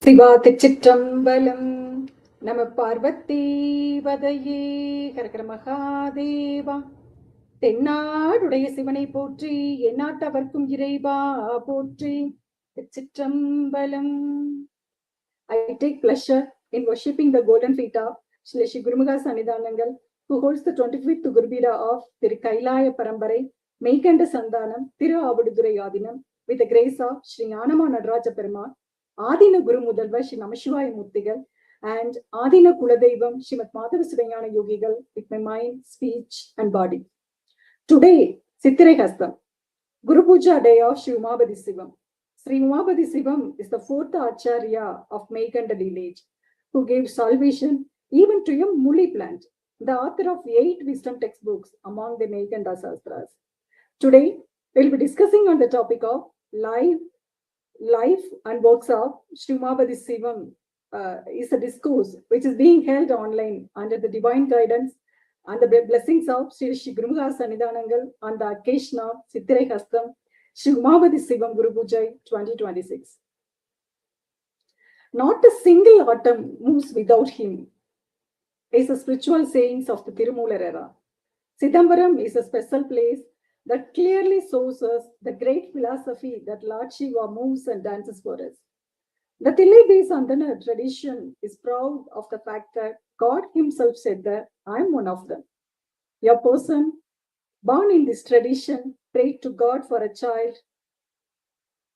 சிவா திருச்சிற்றம்பலம். நம பார்வதி வதையே கரகர மகாதேவா. தென்னாடுடைய சிவனை போற்றி, எந்நாட்டவர்க்கும் இறைவா போற்றி. திருச்சிற்றம்பலம். I take pleasure in worshipping the golden feet of Srilasree Gurumaha Sannidhanam, who holds the 25th Gurupida of Thirukailayaya Paramparai, Meikanda Santhanam, Thiruvavaduthurai Aatheenam, with the grace of Sri Anama Nadaraja Perumal, Aatheenam Guru Mudalva Sri Namashivaya Murthigal, and Aatheenam Kuladaivam Srimad Madhava Sivanyana Yogigal with my mind, speech, and body. Today, Chithtirai Hastham, Gurupoojai day of Sri Umapathi Sivam. Sri Umapathi Sivam is the fourth Acharya of Meikanda lineage, who gave salvation even to a muli plant, the author of 8 wisdom textbooks among the Meikanda Shastras. Today, we'll be discussing on the topic of life and works of Sri Umapathi Sivam. Is a discourse which is being held online under the divine guidance and the blessings of Srilasree Gurumaha Sannidhanam on the occasion of Chithtirai Hastham, Sri Umapathi Sivam Gurupoojai 2026. Not a single atom moves without him is the spiritual sayings of the Tirumular era. Siddhantham is a special place that clearly shows us the great philosophy that Lord Shiva moves and dances for us. The Thiruvavaduthurai Santhanam tradition is proud of the fact that God himself said that I am one of them. A person born in this tradition prayed to God for a child.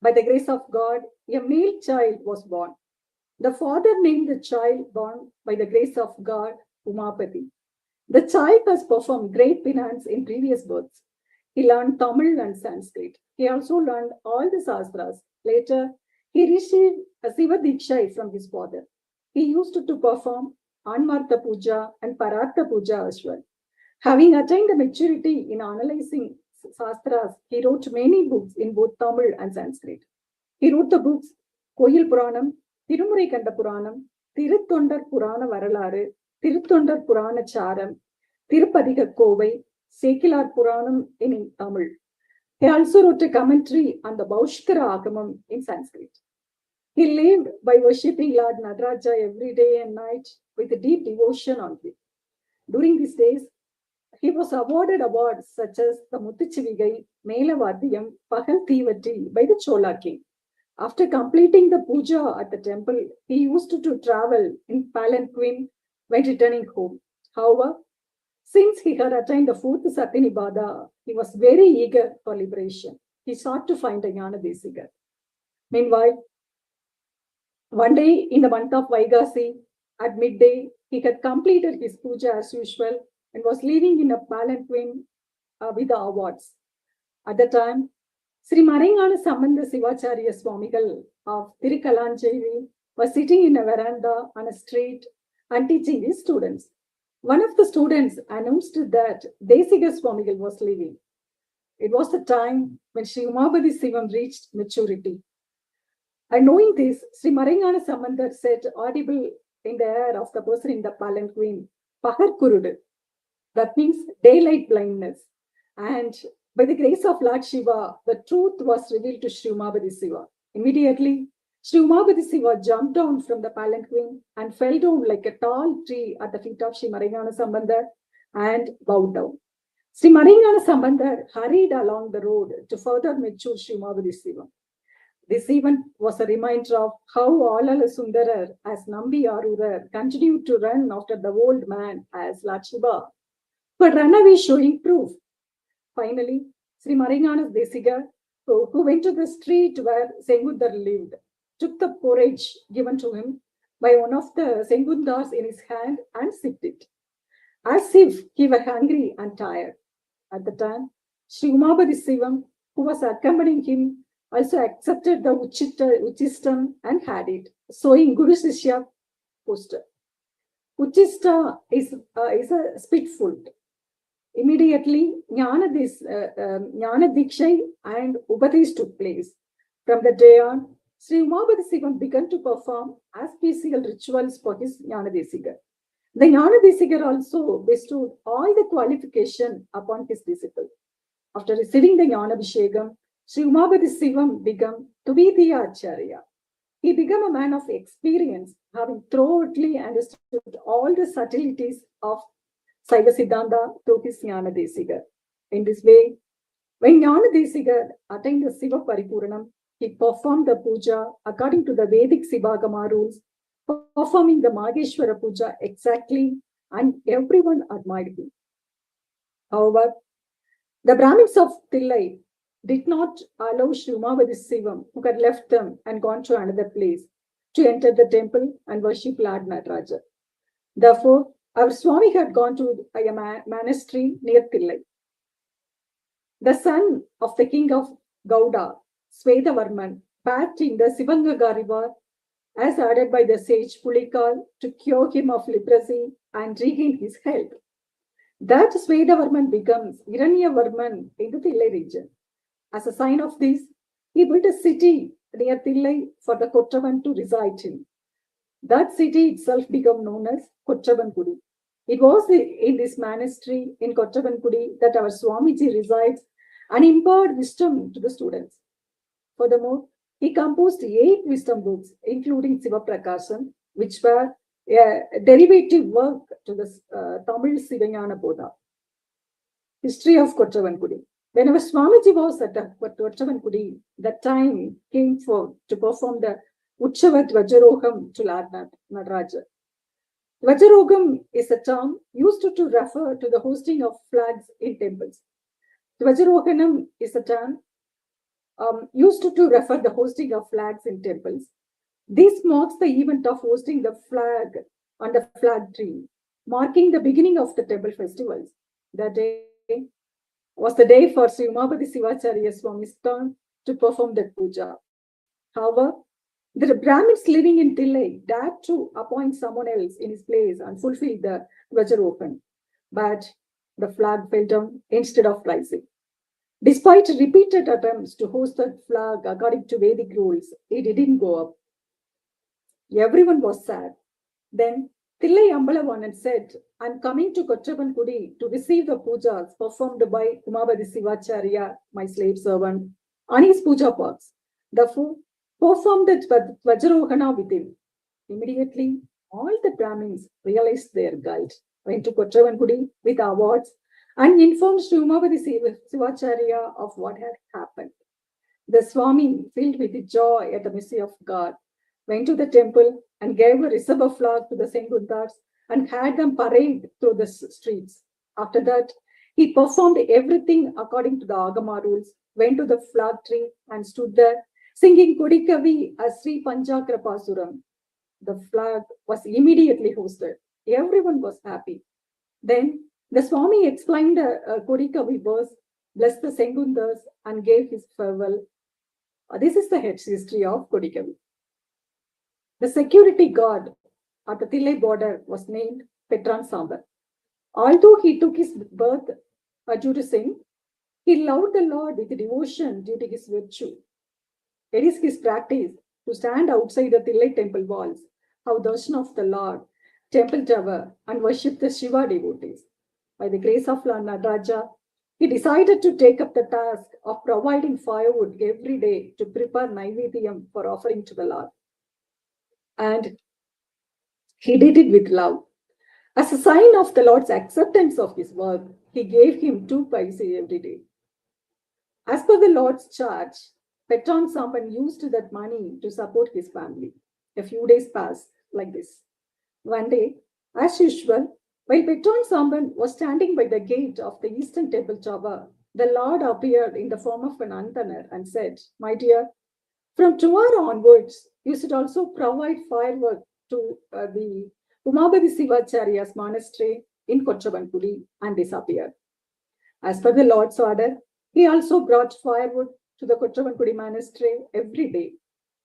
By the grace of God, a male child was born. The father named the child born by the grace of God Umapathi. The child has performed great penance in previous births. He learned Tamil and Sanskrit. He also learned all the Shastras. Later, he received a Siva Diksha from his father. He used to perform Anmartha Puja and Paratha Puja as well. Having attained the maturity in analyzing Shastras, he wrote many books in both Tamil and Sanskrit. He wrote the books Koyil Puranam, Meikanda Puranam, Thirutondar Purana Varalaru, Thirutondar Purana Charam, Tirupadiga Kovai, Sekilar Puranam in Tamil. He also wrote a commentary on the Baushkara Agamam in Sanskrit. He lived by worshipping Lord Nadaraja every day and night with a deep devotion on him. During these days, he was awarded awards such as the Muthuchivigai, Melavadiyam, Pagal Thivati by the Chola king. After completing the puja at the temple, he used to travel in palanquin when returning home. However, since he had attained the 4th Satinibada, he was very eager for liberation. He sought to find a Jnana Desigar. Meanwhile, one day in the month of Vaigasi, at midday, he had completed his puja as usual and was living in a palanquin with the awards. At the time, Sri Maringana Sambandha Sivacharya Swamigal of Thirukailayaya was sitting in a veranda on a street and teaching his students. One of the students announced that Desiga Swamigal was leaving. It was the time when Sri Umapathi Sivam reached maturity. And knowing this, Sri Maringana Sambandhar said, audible in the air of the person in the palanquin, Pahar Kurudu. That means daylight blindness. And by the grace of Lord Shiva, the truth was revealed to Sri Umapathi Siva. Immediately, Sri Umapathi Siva jumped down from the palanquin and fell down like a tall tree at the feet of Sri Maringana Sambandhar and bowed down. Sri Maringana Sambandhar hurried along the road to further mature Sri Umapathi Siva. This event was a reminder of how Alala Sundarar as Nambi Arurar continued to run after the old man as Lord Shiva, but run away showing proof. Finally, Sri Maringana Desigar, who went to the street where Sengundar lived, took the porridge given to him by one of the Sengundars in his hand and sipped it, as if he were hungry and tired. At the time, Sri Umapathi Sivam, who was accompanying him, also accepted the Uchistam and had it, showing Guru Sishya poster. Uchista is a spitful. Immediately, Jnana Diksha and Upadesh took place. From the day on, Sri Umapathi Sivam began to perform auspicial rituals for his Jnana Desigar. The Jnana Desigar also bestowed all the qualification upon his disciple. After receiving the Jnana Abhishekam, Sri Umapathi Sivam began to be the Acharya. He became a man of experience, having thoroughly understood all the subtleties of Saiva Siddhanta through his Jnana Desiga. In this way, when Jnana Desiga attained the Siva Paripuranam, he performed the puja according to the Vedic Sivagama rules, performing the Maheshwara puja exactly, and everyone admired him. However, the Brahmins of Thillai did not allow Sri Umapathi Sivam, who had left them and gone to another place, to enter the temple and worship Lord Nataraja. Therefore, our Swami had gone to a monastery near Thillai. The son of the king of Gauda, Svedavarman, bathed in the Sivangaga river as ordered by the sage Pulikal to cure him of leprosy and regain his health. That Svedavarman becomes Hiranyavarman in the Thillai region. As a sign of this, he built a city near Thillai for the Kotravan to reside in. That city itself became known as Kotravankudi. It was in this monastery in Kotravankudi that our Swamiji resides and imparted wisdom to the students. Furthermore, he composed 8 wisdom books, including Siva Prakasam, which were a derivative work to the Tamil Sivanyana Bodha. History of Kotravankudi. Whenever Swamiji was at Kotravankudi, the time came to perform the Utshavat Vajarogam to Lord Nataraja. Vajarogam is a term used to refer to the hosting of flags in temples. Vajaroganam is a term used to refer the hosting of flags in temples. This marks the event of hosting the flag on the flag tree, marking the beginning of the temple festivals. The day was the day for Sri Umapathi Sivacharya Swami's turn to perform the puja. However, the Brahmins living in Thillai dared to appoint someone else in his place and fulfill the Vajarogan, but the flag fell down instead of rising. Despite repeated attempts to host the flag according to Vedic rules, it didn't go up. Everyone was sad. Then Thillai Ambalavan said, "I'm coming to Kotravankudi to receive the pujas performed by Umapathi Sivacharya, my slave servant, on his puja pots. Therefore, perform the Vajarogana with him." Immediately, all the Brahmins realized their guilt, went to Kotravankudi with awards, and informed Sri Umapathi Sivacharya of what had happened. The Swami, filled with joy at the mercy of God, went to the temple and gave a Risabha flag to the Sengundars and had them parade through the streets. After that, he performed everything according to the Agama rules, went to the flag tree and stood there, singing Kodikavi as Sri Panchakrapasuram. The flag was immediately hosted. Everyone was happy. Then the Swami explained the Kodikavi verse, blessed the Sengundars, and gave his farewell. This is the history of Kodikavi. The security guard at the Thillai border was named Petran Sambar. Although he took his birth due to sin, he loved the Lord with devotion due to his virtue. It is his practice to stand outside the Thillai temple walls, have darshan of the Lord, temple tower, and worship the Shiva devotees. By the grace of Lord Nataraja, he decided to take up the task of providing firewood every day to prepare Naivedyam for offering to the Lord. And he did it with love. As a sign of the Lord's acceptance of his work, he gave him 2 paise every day. As per the Lord's charge, Petron Samban used that money to support his family. A few days passed like this. One day, as usual, while Petron Samban was standing by the gate of the Eastern Temple Tower, the Lord appeared in the form of an antenar and said, "My dear, from tomorrow onwards, you should also provide firewood to the Umapathi Sivacharya's monastery in Kotravankudi," and disappeared. As per the Lord's order, he also brought firewood to the Kotravankudi monastery every day.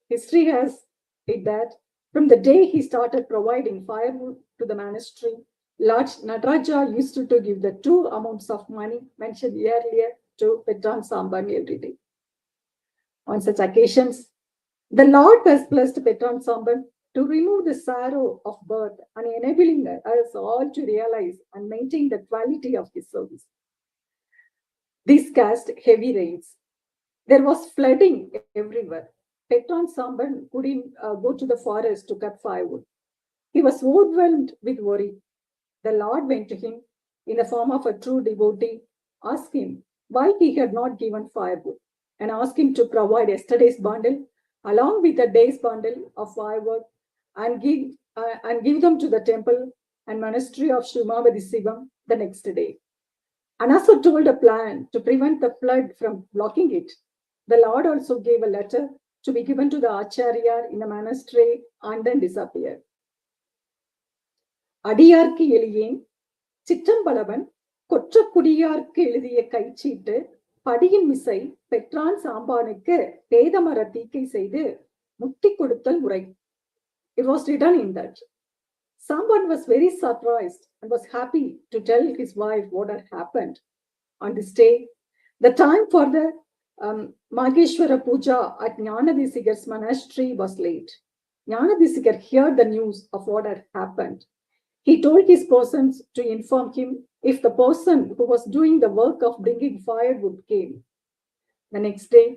History has it that from the day he started providing firewood to the monastery, Lord Nataraja used to give the 2 amounts of money mentioned earlier to Petran Samban every day. On such occasions, the Lord has blessed Petran Samban to remove the sorrow of birth and enabling us all to realize and maintain the quality of his service. This cast heavy rains. There was flooding everywhere. Petran Samban couldn't go to the forest to cut firewood. He was overwhelmed with worry. The Lord went to him in the form of a true devotee, asked him why he had not given firewood, and asked him to provide yesterday's bundle along with a day's bundle of firewood and give them to the temple and monastery of Umapathi Sivam the next day. And also told a plan to prevent the flood from blocking it. The Lord also gave a letter to be given to the Acharya in the monastery and then disappeared. அடியார்க்கு எளியேன் சிற்றம்பலவன் கொற்றக்குடியார்க்கு எழுதிய கைச்சீட்டு படியின் மிசை பெற்றான் சாம்பானுக்கு பேதமர தீக்கை செய்து முத்தி கொடுத்தல் முறை. It was written in that. Samban was very surprised and was happy to tell his wife what had happened. On this day, the time for the Mageshwara Puja at Jnanadesikar's monastery was late. Jnanadesikar heard the news of what had happened. He told his persons to inform him if the person who was doing the work of bringing firewood came. The next day,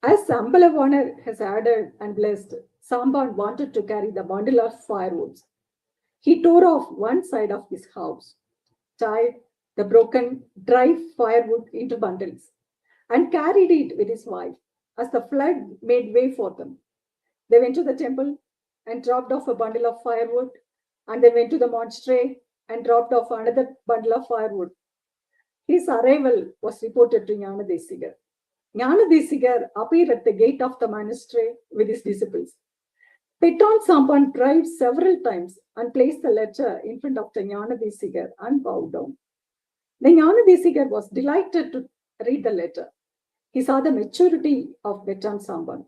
as Ambalavanar has added and blessed, Samban wanted to carry the bundle of firewoods. He tore off one side of his house, tied the broken dry firewood into bundles, and carried it with his wife as the flood made way for them. They went to the temple and dropped off a bundle of firewood, and they went to the monastery and dropped off another bundle of firewood. His arrival was reported to Jnanadesikar. Jnanadesikar appeared at the gate of the monastery with his disciples. Petran Samban tried several times and placed the letter in front of the Jnanadesikar and bowed down. The Jnanadesikar was delighted to read the letter. He saw the maturity of Petran Samban.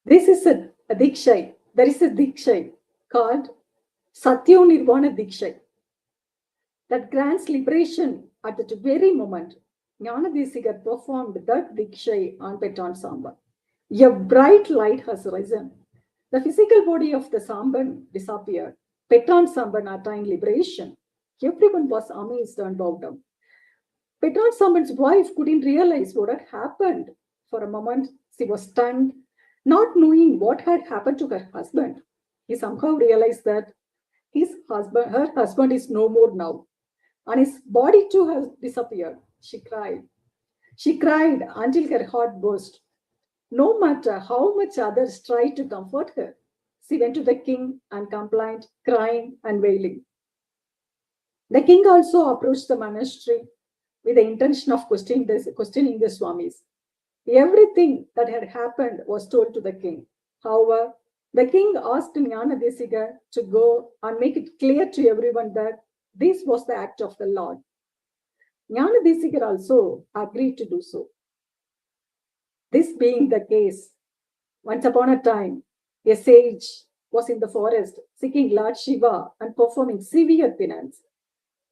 This is a Dikshai. There is a Dikshai called Satyo Nirvana Dikshai that grants liberation at that very moment. Jnanadesikar performed that Dikshai on Petran Samban. A bright light has risen. The physical body of the Samban disappeared. Petran Samban attained liberation. Everyone was amazed and bowed down. Petran Samban's wife couldn't realize what had happened. For a moment, she was stunned, not knowing what had happened to her husband. He somehow realized that her husband is no more now, and his body too has disappeared. She cried. She cried until her heart burst. No matter how much others tried to comfort her, she went to the king and complained, crying and wailing. The king also approached the monastery with the intention of questioning the Swamis. Everything that had happened was told to the king. However, the king asked Jnanadesikar to go and make it clear to everyone that this was the act of the Lord. Jnanadesikar also agreed to do so. This being the case, once upon a time, a sage was in the forest seeking Lord Shiva and performing severe penance.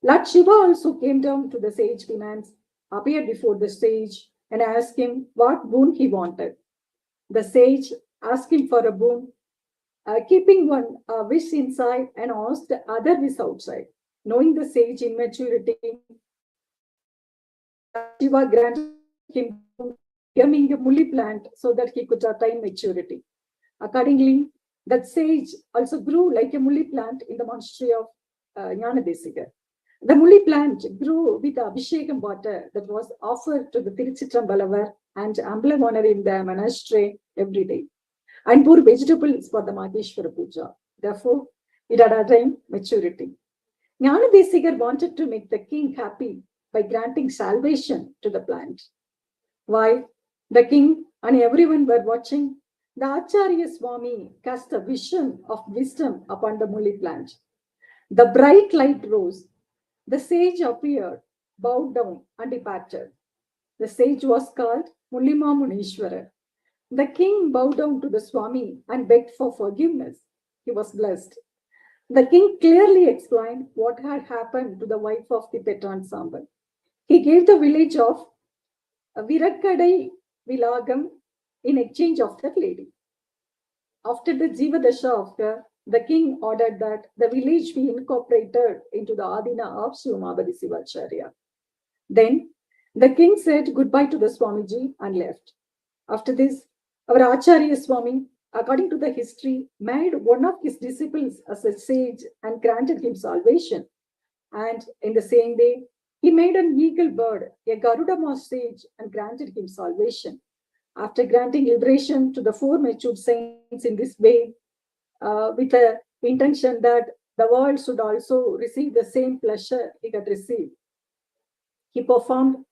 Lord Shiva also came down to the sage penance, appeared before the sage, and asked him what boon he wanted. The sage asked him for a boon, keeping one wish inside and asked the other wish outside. Knowing the sage immaturity, Shiva granted him becoming a mulli plant so that he could attain maturity. Accordingly, that sage also grew like a mulli plant in the monastery of Jnanadesikar. The mulli plant grew with the Abhishekam water that was offered to the Tiruchitramballavar and Ambalavanar in the monastery every day, and bore vegetables for the Mageshwara Puja. Therefore, it had attained maturity. Jnanadesikar wanted to make the king happy by granting salvation to the plant. While the king and everyone were watching, the Acharya Swami cast a vision of wisdom upon the mulli plant. The bright light rose. The sage appeared, bowed down, and departed. The sage was called Mullima Munishwara. The king bowed down to the Swami and begged for forgiveness. He was blessed. The king clearly explained what had happened to the wife of the Petran Samban. He gave the village of Virakkadai Vilagam in exchange of that lady. After the Jivadasha of her, the king ordered that the village be incorporated into the Aatheenam of Umapathi Sivacharya. Then The king said goodbye to the Swamiji and left. After this, our Acharya Swami, according to the history, made one of his disciples as a sage and granted him salvation. And in the same way, he made an eagle bird, a Garudama sage, and granted him salvation. After granting liberation to the four matured saints in this way, with the intention that the world should also receive the same pleasure he had received, he performed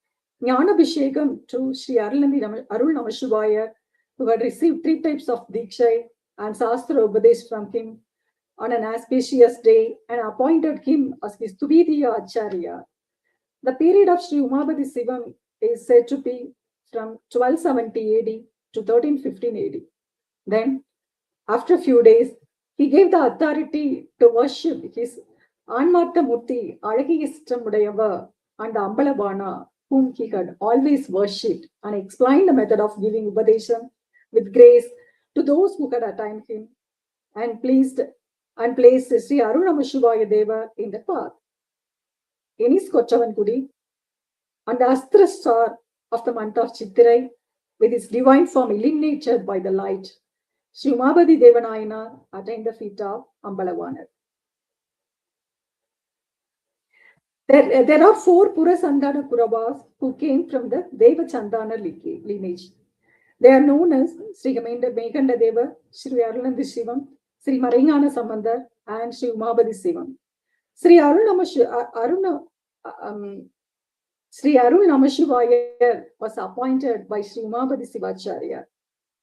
Jnanabhishekam to Sri Arul Namashivaya, who had received 3 types of Diksha and Sastra Upadesh from him on an auspicious day, and appointed him as his Tuvidiya Acharya. The period of Sri Umapathi Sivam is said to be from 1270 AD to 1315 AD. Then, after a few days, he gave the authority to worship his Anmartha Murti, Alagiyistamudayava, and the Ambalabana, whom he had always worshipped, and explained the method of giving Upadesham with grace to those who had attained him, and placed Sri Arunamashivaya Deva in the path. In his Kochavankudi, and the Astra star of the month of Chithtirai, with its divine form illuminated by the light, Sri Umapathi Devanayana attained the feet of Ambalavanar. There are 4 Purasandana Kuravas who came from the Deva Chandana lineage. They are known as Sri Meikanda Deva, Sri Arunapathi Sivam, Sri Maringana Sambandar, and Sri Umapathi Sivam. Sri Arul Namashivaya was appointed by Sri Umapathi Sivacharya.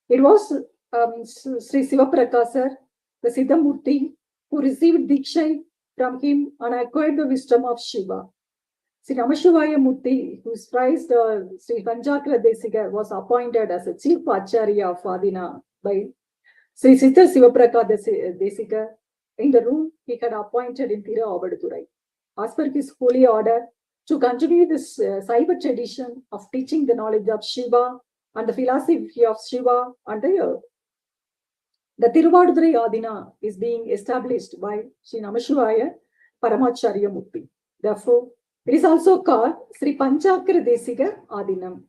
It was Sri Sivaprakasar, the Siddhamurti, who received Diksha from him and acquired the wisdom of Shiva. Sri Namashivaya Murti, who is prized Sri Panchakra Desika, was appointed as a chief Acharya of Aatheenam by Sri Siddha Sivapraka Desika in the room he had appointed in Thiruvavaduthurai, as per his holy order, to continue this Saiva tradition of teaching the knowledge of Shiva and the philosophy of Shiva and the earth. The Thiruvavaduthurai Aatheenam is being established by Sri Namashivaya Paramacharya Murti. Therefore, it is also called Sri Panchakra Desika Aatheenam.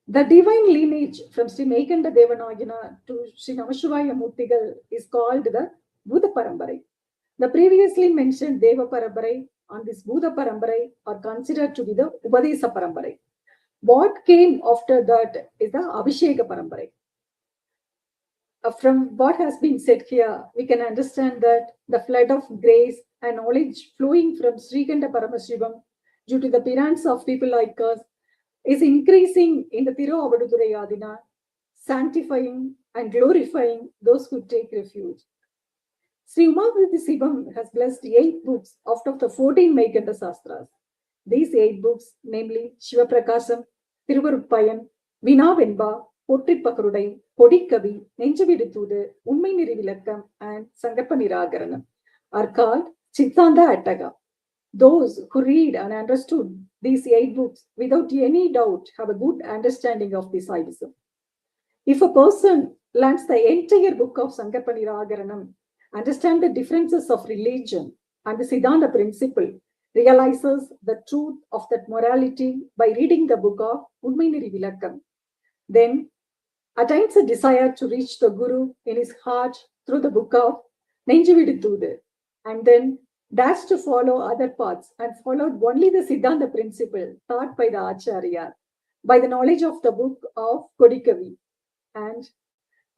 The divine lineage from Sri Meikanda Devanayana to Sri Namashivaya Murtigal is called the Buddha Paramparai. The previously mentioned Deva Paramparai and this Buddha Paramparai are considered to be the Upadesa Paramparai. What came after that is the Abhisheka Paramparai. From what has been said here, we can understand that the flood of grace and knowledge flowing from Srikanda Paramashivam due to the appearance of people like us is increasing in the Thiruvavaduthurai Aatheenam, sanctifying and glorifying those who take refuge. Sri Umapathi Sivam has blessed 8 books out of the 14 Meikanda Sastras. These 8 books, namely Shiva Prakasam, Thiruvaruppayan, Vina Venba, Pottrippakurudai, Kodikavi, Nenjaviduthudu, Unmai Nirivilakkam, and Sankarpa Niragaranam, are called Chittantha Attaga. Those who read and understood these 8 books without any doubt have a good understanding of this Saivism. If a person learns the entire book of Sankarpa Niragaranam, understands the differences of religion and the Siddhanta principle, realizes the truth of that morality by reading the book of Unmai Nirivilakkam, then attains a desire to reach the Guru in his heart through the book of Nenjaviduthudu, and then dares to follow other paths and followed only the Siddhanta principle taught by the Acharya, by the knowledge of the book of Kodikavi, and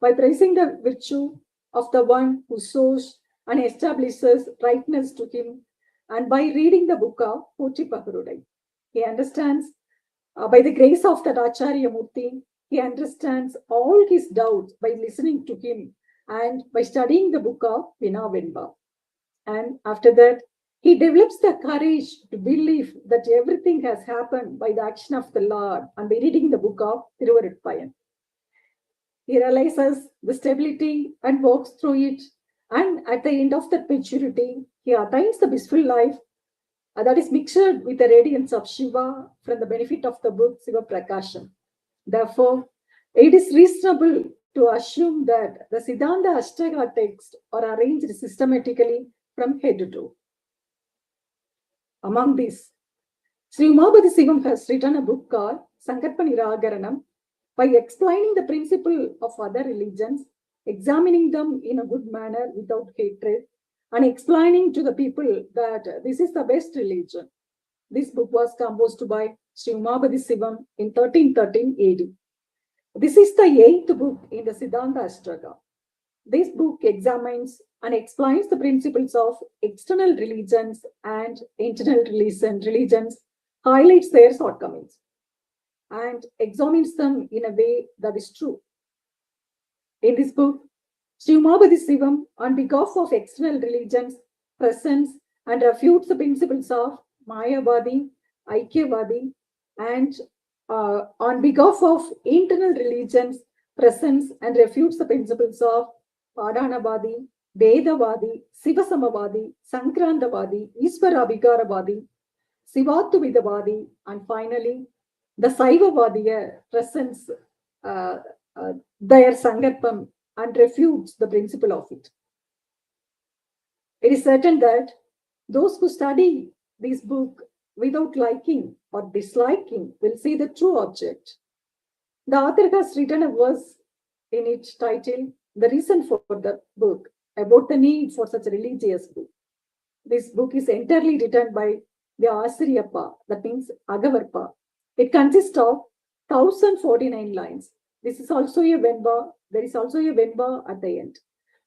by praising the virtue of the one who sows and establishes rightness to him, and by reading the book of Pottrippakurudai. He understands, by the grace of that Acharya Murti, he understands all his doubts by listening to him and by studying the book of Vina Venba. And after that, he develops the courage to believe that everything has happened by the action of the Lord and by reading the book of Thiruvaruppayan. He realizes the stability and walks through it. And at the end of that maturity, he attains the blissful life that is mixed with the radiance of Shiva from the benefit of the book Siva Prakasham. Therefore, it is reasonable to assume that the Siddhanta Ashtaka texts are arranged systematically from head to toe. Among these, Sri Umapathi Sivam has written a book called Sankarpa Niragaranam by explaining the principle of other religions, examining them in a good manner without hatred, and explaining to the people that this is the best religion. This book was composed by Sri Umapathi Sivam in 1313 AD. This is the 8th book in the Siddhanta Ashtaka. This book examines and explains the principles of external religions and internal religions, highlights their shortcomings, and examines them in a way that is true. In this book, Sri Umapathi Sivam, on behalf of external religions, presents and refutes the principles of Mayavadi, Aikyavadi, and on behalf of internal religions, presents and refutes the principles of Padhanavadi, Vedavadi, Sivasamavadi, Sankrantavadi, Iswarabhikaravadi, Sivattuvidavadi, and finally, the Saivavadiya presents their Sankarpam and refutes the principle of it. It is certain that those who study this book without liking or disliking will see the true object. The author has written a verse in its title, the reason for the book, about the need for such a religious book. This book is entirely written by the Asriyappa, that means Agavarpa. It consists of 1049 lines. This is also a Venba. There is also a Venba at the end.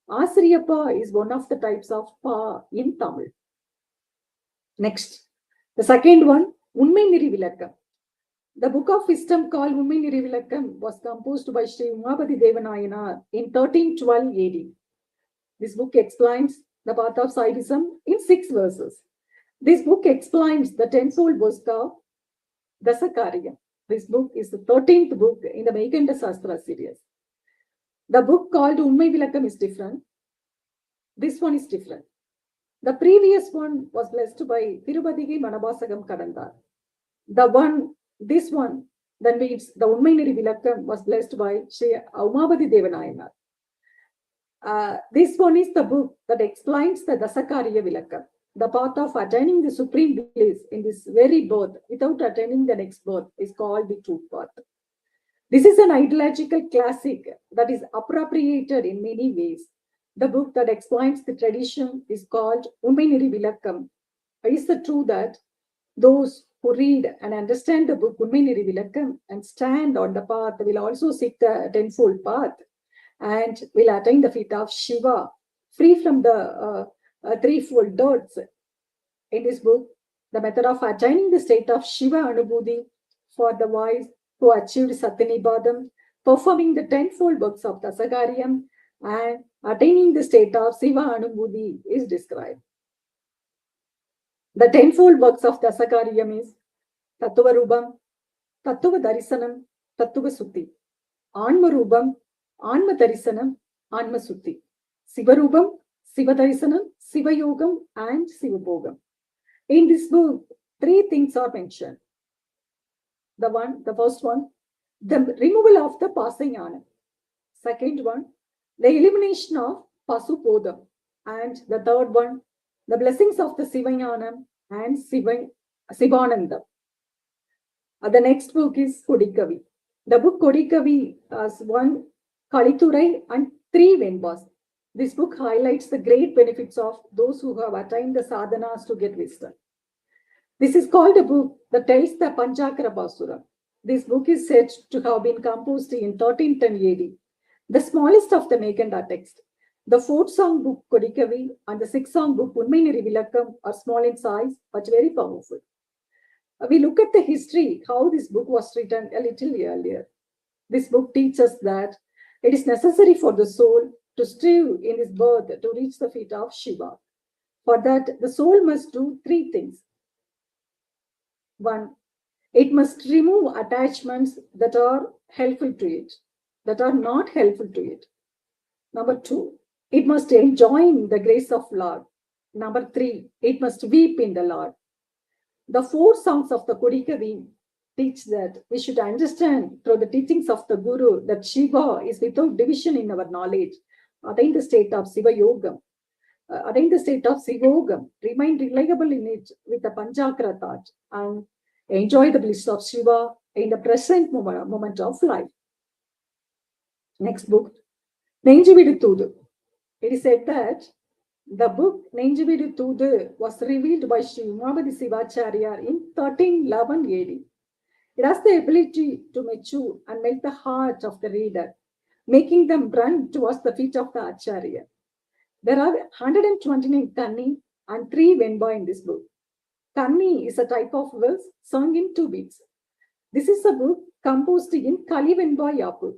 Asriyappa is one of the types of Pa in Tamil. Next, the second one, Unmai Niri Vilakkam. The book of wisdom called Unmai Niri Vilakkam was composed by Sri Umapathi Devanayanar in 1312 AD. This book explains the path of Saivism in 6 verses. This book explains the tenfold verse of Dasakarya. This book is the 13th book in the Meikanda Sastra series. The book called Unmai Vilakkam is different. This one is different. The previous one was blessed by Tirupatigi Manabasagam Kadandar. This one, that means the Unmai Niri Vilakkam, was blessed by Sri Umapathi Devanayanar. This one is the book that explains the Dasakarya Vilakkam, the path of attaining the supreme bliss in this very birth without attaining the next birth is called the truth path. This is an ideological classic that is appropriated in many ways. The book that explains the tradition is called Unmai Niri Vilakkam. It is the truth that those who read and understand the book Unmai Niri Vilakkam and stand on the path will also seek the tenfold path and will attain the feet of Shiva, free from the threefold dirts. In this book, the method of attaining the state of Shiva Anubhuti for the wise who achieved Satyanibadam, performing the tenfold works of Dasakaryam, and attaining the state of Shiva Anubhuti is described. The tenfold works of Dasakaryam is Tattva Rubam, Tattva Darisanam, Tattva Sutti, Anma Rubam, Anma Darisanam, Anma Sutti, Siva Rubam, Siva Darisanam, Siva Yogam, and Siva Bhogam. In this book, 3 things are mentioned. The first one, the removal of the Pasayana. Second one, the elimination of Pasupodam. And the third one, the blessings of the Sivayanam and Sivanandam. The next book is Kodikavi. The book Kodikavi has 1 Chithtirai and 3 Venbas. This book highlights the great benefits of those who have attained the sadhanas to get wisdom. This is called a book that tells the Panchakara Basura. This book is said to have been composed in 1310 AD, the smallest of the Meikanda text. The 4th song book Kodikavi and the 6th song book Unmai Niri Vilakkam are small in size but very powerful. We look at the history, how this book was written a little earlier. This book teaches that it is necessary for the soul to strive in this birth to reach the feet of Shiva. For that, the soul must do 3 things. 1, it must remove attachments that are helpful to it, that are not helpful to it. Number 2, it must enjoy the grace of Lord. Number 3, it must weep in the Lord. The 4 songs of the Kodikavi teach that we should understand through the teachings of the Guru that Shiva is without division in our knowledge, attain the state of Siva Yogam, attain the state of Sivogam, remain reliable in it with the Panchakara thought, and enjoy the bliss of Shiva in the present moment of life. Next book, Nenjividu Thudu. It is said that the book Nenjividu Thudu was revealed by Sri Umapathi Sivacharya in 1311 AD. It has the ability to mature and melt the heart of the reader, making them run towards the feet of the Acharya. There are 129 Kanni and 3 Venba in this book. Kanni is a type of verse sung in 2 beats. This is a book composed in Kali Venba Yapu.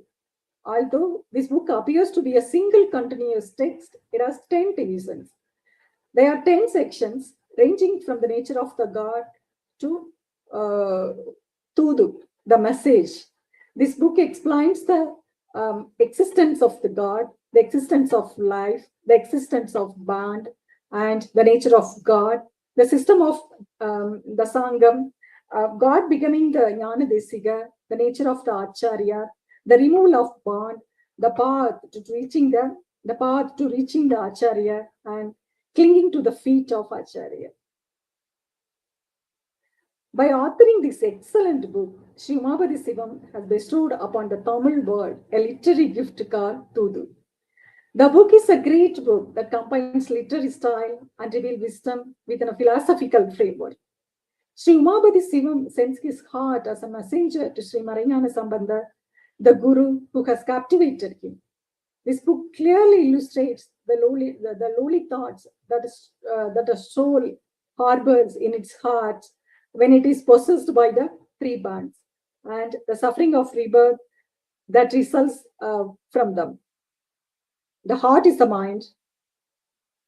Although this book appears to be a single continuous text, it has 10 divisions. There are 10 sections ranging from the nature of the God to Tudu, the message. This book explains the existence of the God, the existence of life, the existence of band, and the nature of God, the system of the Sangam, God becoming the Jnana Desiga, the nature of the Acharya, the removal of bond, the path to reaching the Acharya, and clinging to the feet of Acharya. By authoring this excellent book, Sri Umapathi Sivam has bestowed upon the Tamil world a literary gift called Thudu. The book is a great book that combines literary style and reveals wisdom within a philosophical framework. Sri Umapathi Sivam sends his heart as a messenger to Sri Maranyana Sambandha, the Guru who has captivated him. This book clearly illustrates the lowly thoughts that a soul harbors in its heart when it is possessed by the 3 bands, and the suffering of rebirth that results from them. The heart is the mind.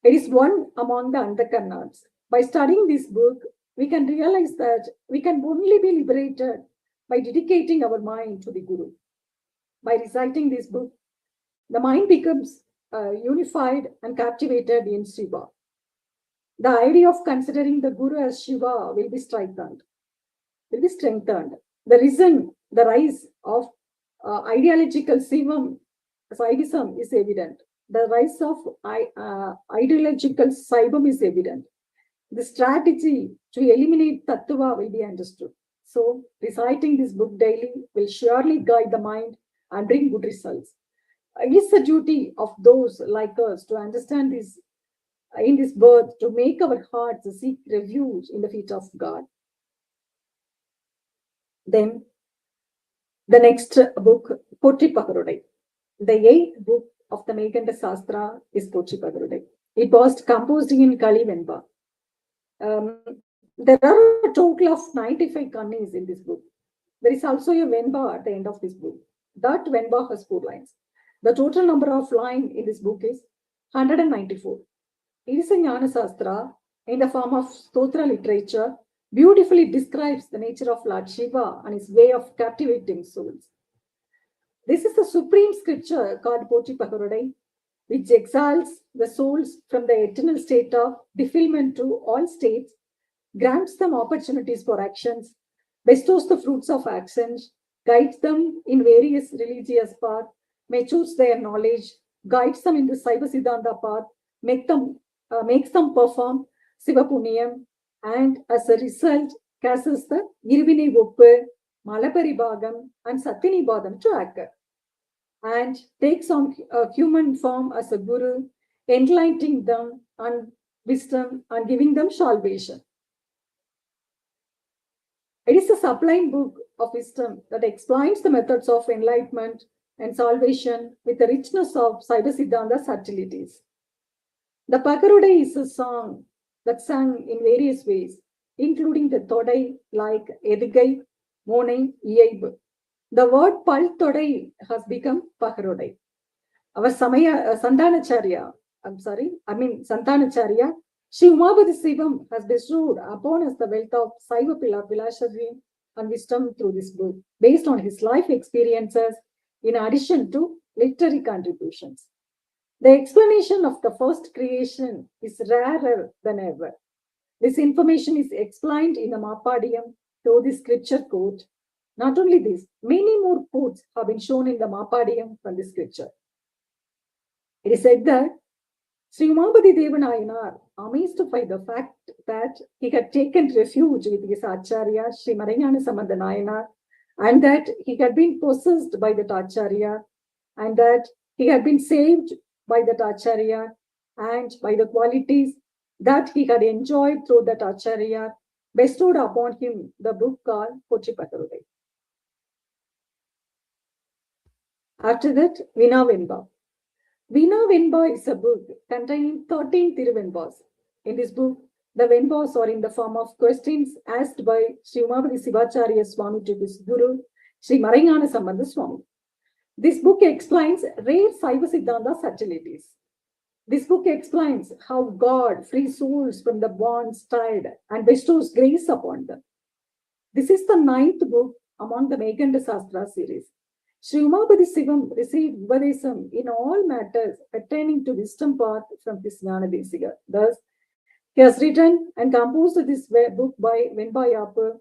It is one among the Antakarnas. By studying this book, we can realize that we can only be liberated by dedicating our mind to the Guru. By reciting this book, the mind becomes unified and captivated in Shiva. The idea of considering the Guru as Shiva will be strengthened. The reason the rise of ideological Saivism is evident. The rise of ideological Saivam is evident. The strategy to eliminate Tattva will be understood. So, reciting this book daily will surely guide the mind and bring good results. It is the duty of those like us to understand this in this birth, to make our hearts seek refuge in the feet of God. Then, the next book, Potri Pakarudai. The 8th book of the Meikanda Sastra is Potri Pakarudai. It was composed in Kali Venba. There are a total of 95 Kannis in this book. There is also a Venba at the end of this book. That Venba has 4 lines. The total number of lines in this book is 194. It is a Jnana Sastra in the form of Stotra literature, beautifully describes the nature of Lord Shiva and his way of captivating souls. This is the supreme scripture called Potri Pakarudai, which exiles the souls from the eternal state of defilement to all states, grants them opportunities for actions, bestows the fruits of actions, guides them in various religious paths, matures their knowledge, guides them in the Saiva Siddhanta path, makes them perform Siva Punyam, and as a result, causes the Irvini Voppu, Malaparibhagam, and Satyanibadam to occur, and takes on a human form as a Guru, enlightening them on wisdom and giving them salvation. It is a sublime book of wisdom that explains the methods of enlightenment and salvation with the richness of Saiva Siddhanta subtleties. The Pakarudai is a song that's sung in various ways, including the Todai like Edigai, Monai, Iyaib. The word Pal Todai has become Pakarudai. Our Santhanacharya, Sri Umapathi Sivam has bestowed upon us the wealth of Saiva philosophy and wisdom through this book, based on his life experiences, in addition to literary contributions. The explanation of the first creation is rarer than ever. This information is explained in the Mapadiyam through the scripture quote. Not only this, many more quotes have been shown in the Mapadiyam from the scripture. It is said that Sri Umapathi Sivam Nayanar, amazed by the fact that he had taken refuge with his Acharya, Sri Maranyana Samadha Nayanar, and that he had been possessed by that Acharya, and that he had been saved by that Acharya, and by the qualities that he had enjoyed through that Acharya, bestowed upon him the book called Pochipatrurai. After that, Vina Venba. Vina Venba is a book containing 13 Thiruvenbas. In this book, the Venbas are in the form of questions asked by Sri Umapathi Sivacharya Swami to his Guru, Sri Maranyana Samadha Swami. This book explains rare Saiva Siddhanta subtleties. This book explains how God frees souls from the bonds tied and bestows grace upon them. This is the 9th book among the Meikanda Sastra series. Sri Umapathi Sivam received Upadesam in all matters pertaining to wisdom path from his Jnana Desika. Thus, he has written and composed this book by Venbayappa,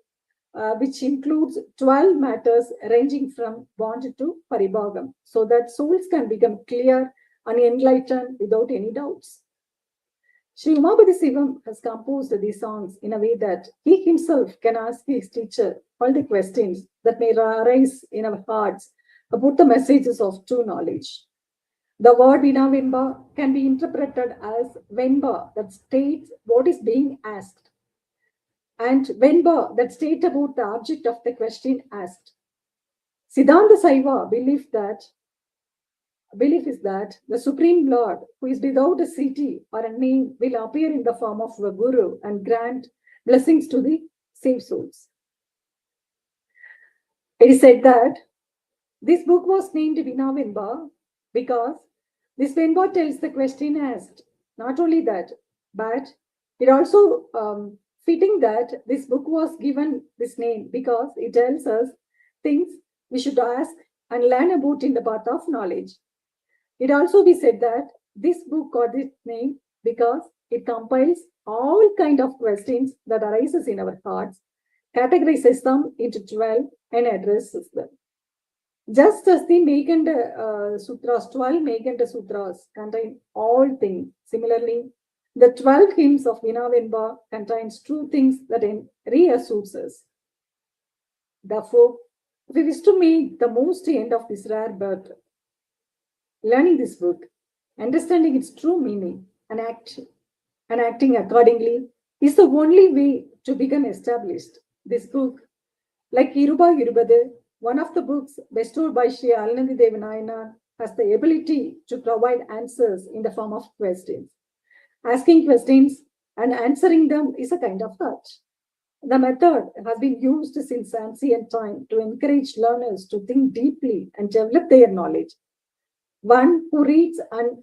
which includes 12 matters ranging from bond to paribhagam, so that souls can become clear and enlightened without any doubts. Sri Umapathi Sivam has composed these songs in a way that he himself can ask his teacher all the questions that may arise in our hearts about the messages of true knowledge. The word Vina Venba can be interpreted as Venba that states what is being asked, and Venba that states about the object of the question asked. Siddhanta Saiva belief is that the Supreme Lord, who is without a city or a name, will appear in the form of a Guru and grant blessings to the saved souls. It is said that this book was named Vina Venba because this Venba tells the question asked. Not only that, but it also fitting that this book was given this name because it tells us things we should ask and learn about in the path of knowledge. It also be said that this book got this name because it compiles all kind of questions that arises in our hearts, categorizes them into 12 and addresses them. Just as the Meikanda Sutras, 12 Meikanda Sutras contain all things, similarly, the 12 hymns of Vina Venba contains true things that reassures us. Therefore, if we wish to make the most end of this rare birth, learning this book, understanding its true meaning, and acting accordingly is the only way to become established. This book, like Iruba Irubadu, one of the books bestowed by Sri Alnandi Devanayana, has the ability to provide answers in the form of questions. Asking questions and answering them is a kind of art. The method has been used since ancient time to encourage learners to think deeply and develop their knowledge. One who reads and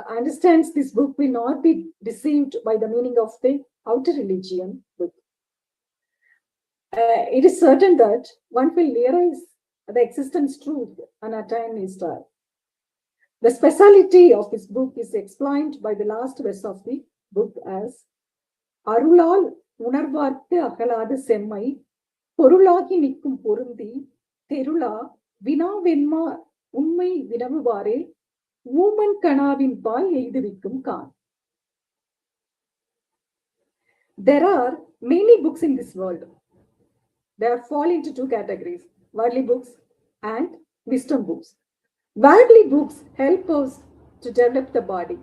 understands this book will not be deceived by the meaning of the outer religion book. It is certain that one will realize the existence truth and attain his star. The speciality of this book is explained by the last verse of the book as Arulal Unarvarthu Agalada Semmai Porulagi Nikkum Porundi Terula Vina Venma Unmai Vinavuvare Woman Kanavin Pai Eiduvikkum Kan. There are many books in this world. They fall into two categories, worldly books and wisdom books. Worldly books help us to develop the body,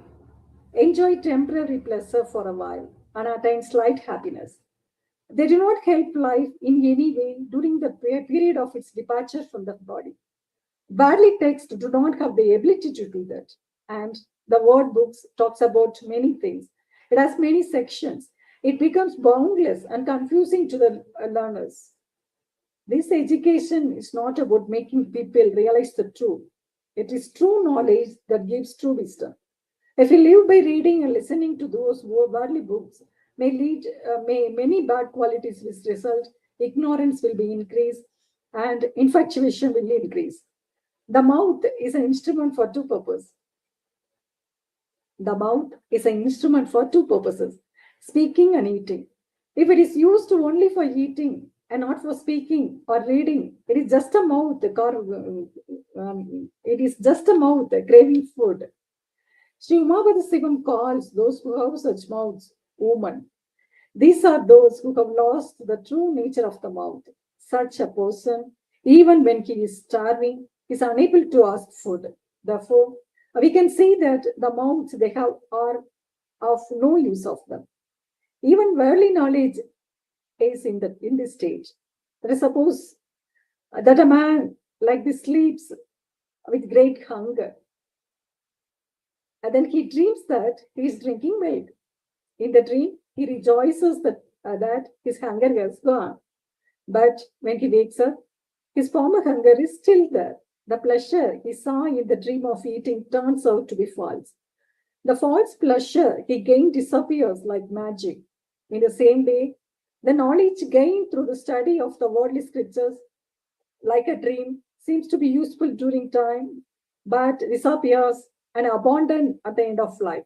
enjoy temporary pleasure for a while, and attain slight happiness. They do not help life in any way during the period of its departure from the body. Worldly texts do not have the ability to do that. And the word books talks about many things. It has many sections. It becomes boundless and confusing to the learners. This education is not about making people realize the truth. It is true knowledge that gives true wisdom. If we live by reading and listening to those worldly books, may many bad qualities will result. Ignorance will be increased, and infatuation will increase. The mouth is an instrument for two purposes. The mouth is an instrument for two purposes: speaking and eating. If it is used only for eating and not for speaking or reading, it is just a mouth. It is just a mouth craving food. Sri Umapathi Sivam calls those who have such mouths women. These are those who have lost the true nature of the mouth. Such a person, even when he is starving, is unable to ask food. Therefore, we can see that the mouths they have are of no use of them. Even worldly knowledge is in this stage. Let us suppose that a man like this sleeps with great hunger, and then he dreams that he is drinking milk. In the dream, he rejoices that his hunger has gone. But when he wakes up, his former hunger is still there. The pleasure he saw in the dream of eating turns out to be false. The false pleasure he gained disappears like magic. In the same way, the knowledge gained through the study of the worldly scriptures, like a dream, seems to be useful during time, but disappears and abandoned at the end of life.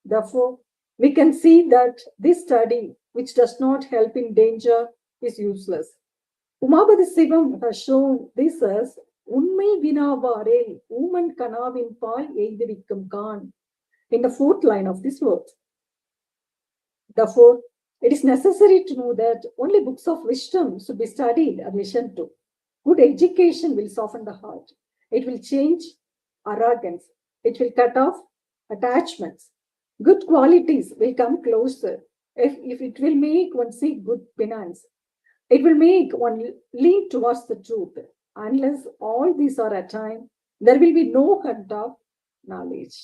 Therefore, we can see that this study, which does not help in danger, is useless. Umapathi Sivam has shown this as Unmai Vinavare, Uman Kanavin Pal Eidivikam Khan, in the fourth line of this verse. Therefore, it is necessary to know that only books of wisdom should be studied and listened to. Good education will soften the heart. It will change arrogance. It will cut off attachments. Good qualities will come closer. If it will make one seek good penance, it will make one lean towards the truth. Unless all these are attained, there will be no hunt of knowledge.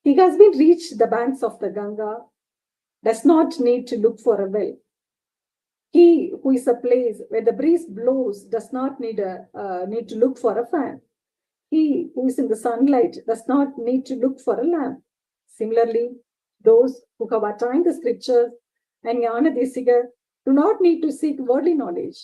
He has been reached the banks of the Ganga, does not need to look for a well. He who is a place where the breeze blows does not need to look for a fan. He who is in the sunlight does not need to look for a lamp. Similarly, those who have attained the scriptures and Jnana Desika do not need to seek worldly knowledge.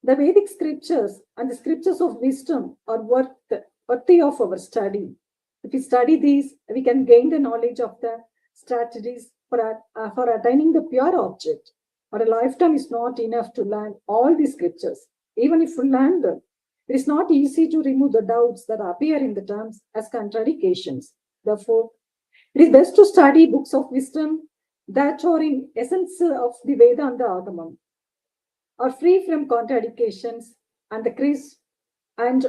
The Vedic scriptures and the scriptures of wisdom are worthy of our study. If we study these, we can gain the knowledge of the strategies for attaining the pure object. But a lifetime is not enough to learn all these scriptures. Even if we learn them, it is not easy to remove the doubts that appear in the terms as contradictions. Therefore, it is best to study books of wisdom that are in essence of the Veda and the Aatheenam, are free from contradictions and crisp and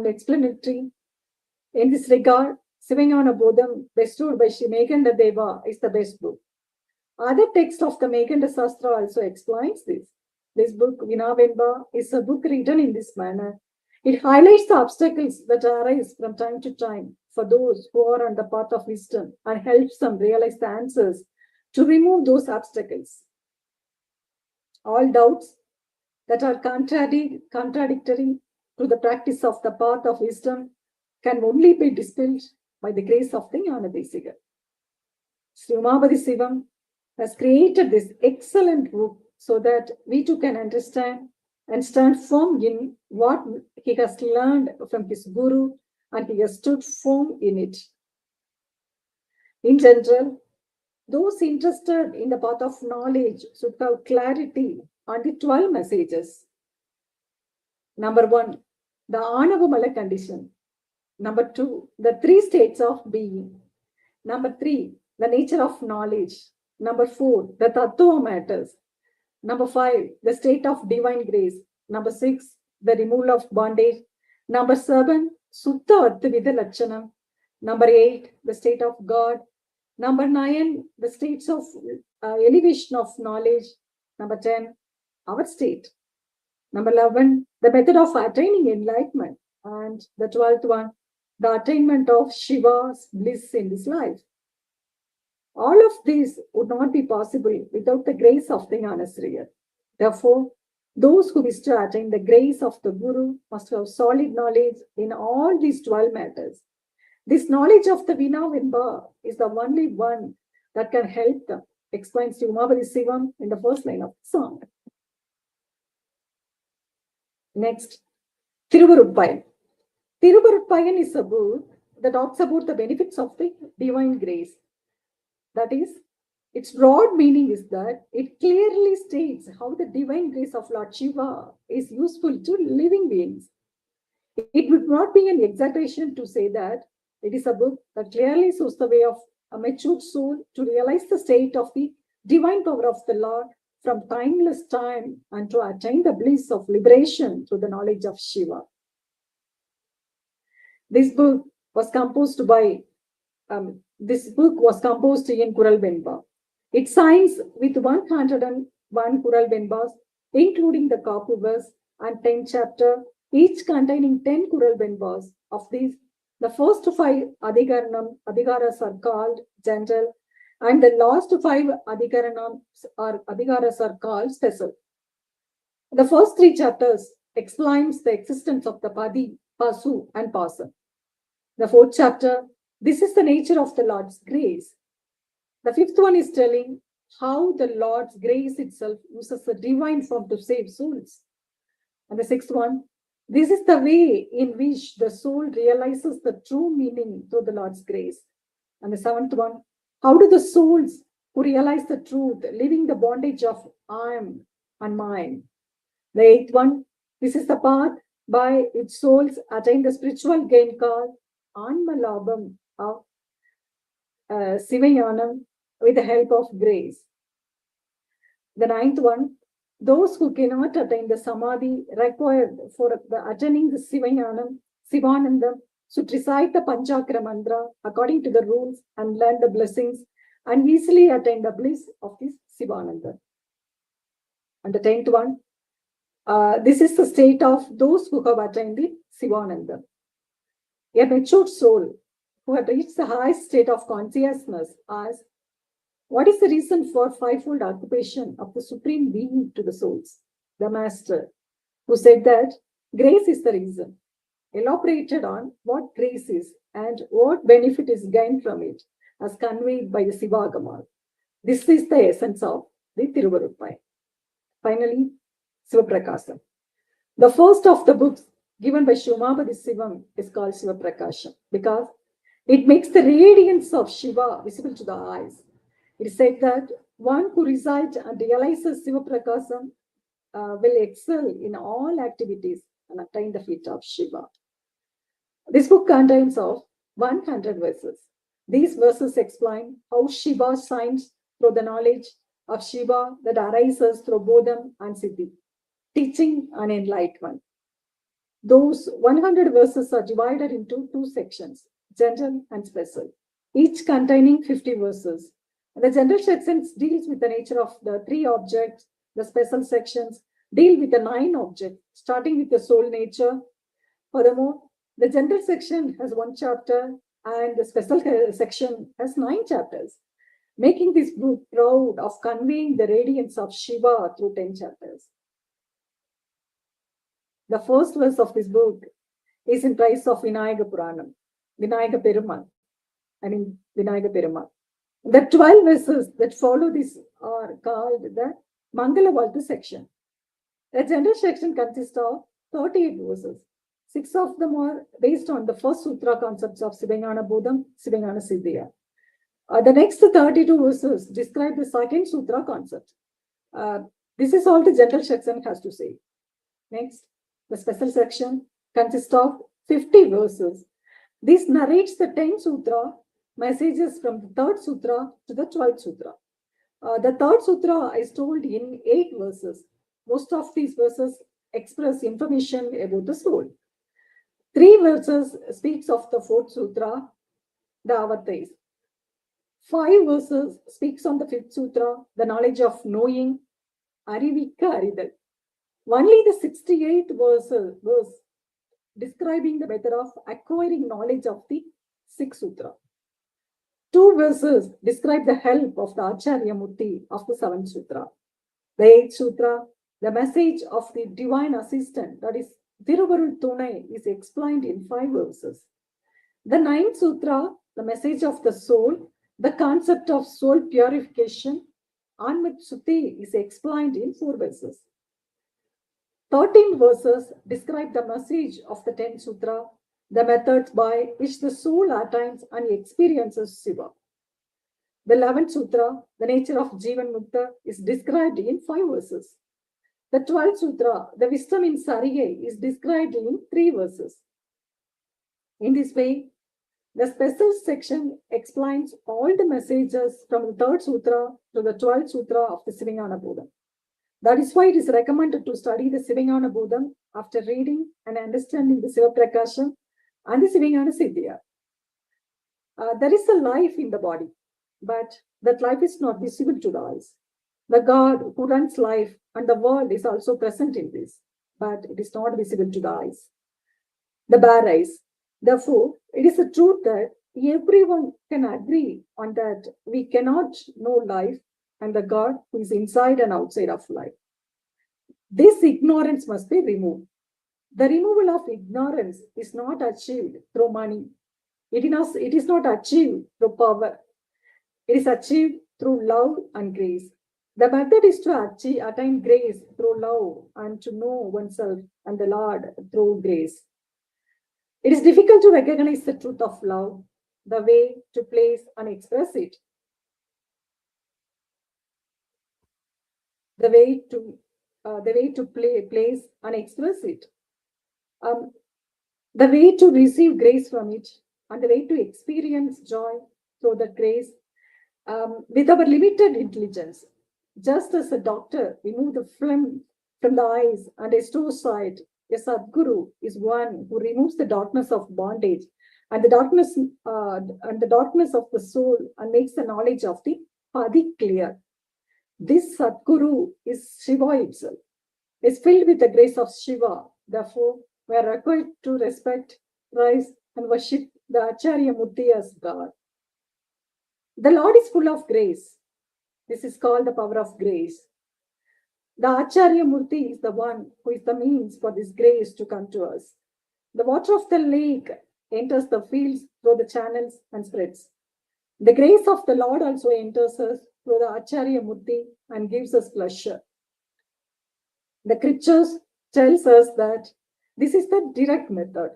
explanatory. In this regard, Sivajnana Bodham, bestowed by Sri Meikanda Deva, is the best book. Other texts of the Meikanda Sastra also explains this. This book, Vinavenba, is a book written in this manner. It highlights the obstacles that arise from time to time for those who are on the path of wisdom and helps them realize the answers to remove those obstacles. All doubts that are contradictory to the practice of the path of wisdom can only be dispelled by the grace of the Jnana Desika. Sri Umapathi Sivam has created this excellent book so that we too can understand and stand firm in what he has learned from his Guru, and he has stood firm in it. In general, those interested in the path of knowledge should have clarity on the 12 messages. Number 1, the Anavamala condition. Number 2, the 3 states of being. Number 3, the nature of knowledge. Number 4, the Tattva matters. Number 5, the state of divine grace. Number 6, the removal of bondage. Number 7, Sutta Arthavida Lakshanam. Number 8, the state of God. Number 9, the states of elevation of knowledge. Number 10, our state. Number 11, the method of attaining enlightenment. And the 12th one, the attainment of Shiva's bliss in this life. All of these would not be possible without the grace of the Jnanasriya. Therefore, those who wish to attain the grace of the Guru must have solid knowledge in all these 12 matters. This knowledge of the Vinavenba is the only one that can help them, explains to Umapathi Sivam in the first line of the song. Next, Thiruvavaduthurai. Thiruvavaduthurai is a book that talks about the benefits of the divine grace. That is, its broad meaning is that it clearly states how the divine grace of Lord Shiva is useful to living beings. It would not be an exaggeration to say that It is a book that clearly shows the way of a matured soul to realize the state of the divine power of the Lord from timeless time and to attain the bliss of liberation through the knowledge of Shiva. This book was composed in Kural Benba. It signs with 101 Kural Benbas, including the Kapu verse and 10 chapter, each containing 10 Kural Benbas. Of these, the first 5 Adhigaras are called general, and the last 5 Adhigaras are called special. The first 3 chapters explains the existence of the Padi, Pasu, and Pasa. The 4th chapter, this is the nature of the Lord's grace. The 5th one is telling how the Lord's grace itself uses a divine form to save souls. And the 6th one, this is the way in which the soul realizes the true meaning through the Lord's grace. And the 7th one, how do the souls who realize the truth, leaving the bondage of I am and mine. The 8th one, this is the path by which souls attain the spiritual gain called Anmalabam of Sivayanam with the help of grace. The 9th one, those who cannot attain the samadhi required for attaining the Sivanandam should recite the Panchakra mantra according to the rules and learn the blessings and easily attain the bliss of this Sivananda. And the 10th one, this is the state of those who have attained the Sivananda. A matured soul who had reached the highest state of consciousness asks, what is the reason for fivefold occupation of the Supreme Being to the souls? The Master, who said that grace is the reason, elaborated on what grace is and what benefit is gained from it, as conveyed by the Sivagama. This is the essence of the Thiruvavaduthurai. Finally, Sivaprakasam. The first of the books given by Umapathi Sivam is called Sivaprakasam because it makes the radiance of Shiva visible to the eyes. It is said that one who recites and realizes Sivaprakasam will excel in all activities and attain the feet of Shiva. This book contains of 100 verses. These verses explain how Shiva shines through the knowledge of Shiva that arises through Bodham and Siddhi, teaching and enlightenment. Those 100 verses are divided into 2 sections, general and special, each containing 50 verses. The general sections deals with the nature of the 3 objects. The special sections deal with the 9 objects, starting with the soul nature. Furthermore, the general section has 1 chapter and the special section has 9 chapters, making this book proud of conveying the radiance of Shiva through 10 chapters. The first verse of this book is in praise of Vinayaga Puranam, Vinayaga Perumal. The 12 verses that follow this are called the Mangalavaltu section. The general section consists of 38 verses. 6 of them are based on the first sutra concepts of Sivajnana Bodham, Sivajnana Siddhya. The next 32 verses describe the second sutra concept. This is all the general section has to say. Next, the special section consists of 50 verses. This narrates the 10 sutra messages from the 3rd sutra to the 12th sutra. The 3rd sutra is told in 8 verses. Most of these verses express information about the soul. 3 verses speaks of the 4th sutra, the Avatais. 5 verses speaks on the 5th sutra, the knowledge of knowing, Arivikka Aridal. Only the 68th verse describing the method of acquiring knowledge of the 6th sutra. 2 verses describe the help of the Acharya Murti of the 7th sutra. The 8th sutra, the message of the divine assistant, that is Thiruvavaduthurai, is explained in 5 verses. The 9th sutra, the message of the soul, the concept of soul purification, Anmatsuti, is explained in 4 verses. 13 verses describe the message of the 10th sutra, the methods by which the soul attains and experiences Shiva. The 11th sutra, the nature of Jivan Mukta, is described in 5 verses. The 12th sutra, the wisdom in Sariye, is described in 3 verses. In this way, The special section explains all the messages from the 3rd Sutra to the 12th Sutra of the Sivingana Bodham. That is why it is recommended to study the Sivingana Bodham after reading and understanding the Siva Prakasham and the Sivingana Siddhya. There is a life in the body, but that life is not visible to the eyes. The God who runs life and the world is also present in this, but it is not visible to the eyes. The bare eyes. Therefore, it is a truth that everyone can agree on that we cannot know life and the God who is inside and outside of life. This ignorance must be removed. The removal of ignorance is not achieved through money. It is not achieved through power. It is achieved through love and grace. The method is to attain grace through love and to know oneself and the Lord through grace. It is difficult to recognize the truth of love, the way to place and express it. The way to place and express it. The way to receive grace from it, and the way to experience joy through that grace with our limited intelligence. Just as a doctor removes the film from the eyes and restores sight, a Sadguru is one who removes the darkness of bondage and the darkness of the soul and makes the knowledge of the Padi clear. This Sadguru is Shiva itself, is filled with the grace of Shiva. Therefore, we are required to respect, praise, and worship the Acharya Murti as God. The Lord is full of grace. This is called the power of grace. The Acharya Murti is the one who is the means for this grace to come to us. The water of the lake enters the fields through the channels and spreads. The grace of the Lord also enters us through the Acharya Murti and gives us pleasure. The scriptures tells us that this is the direct method.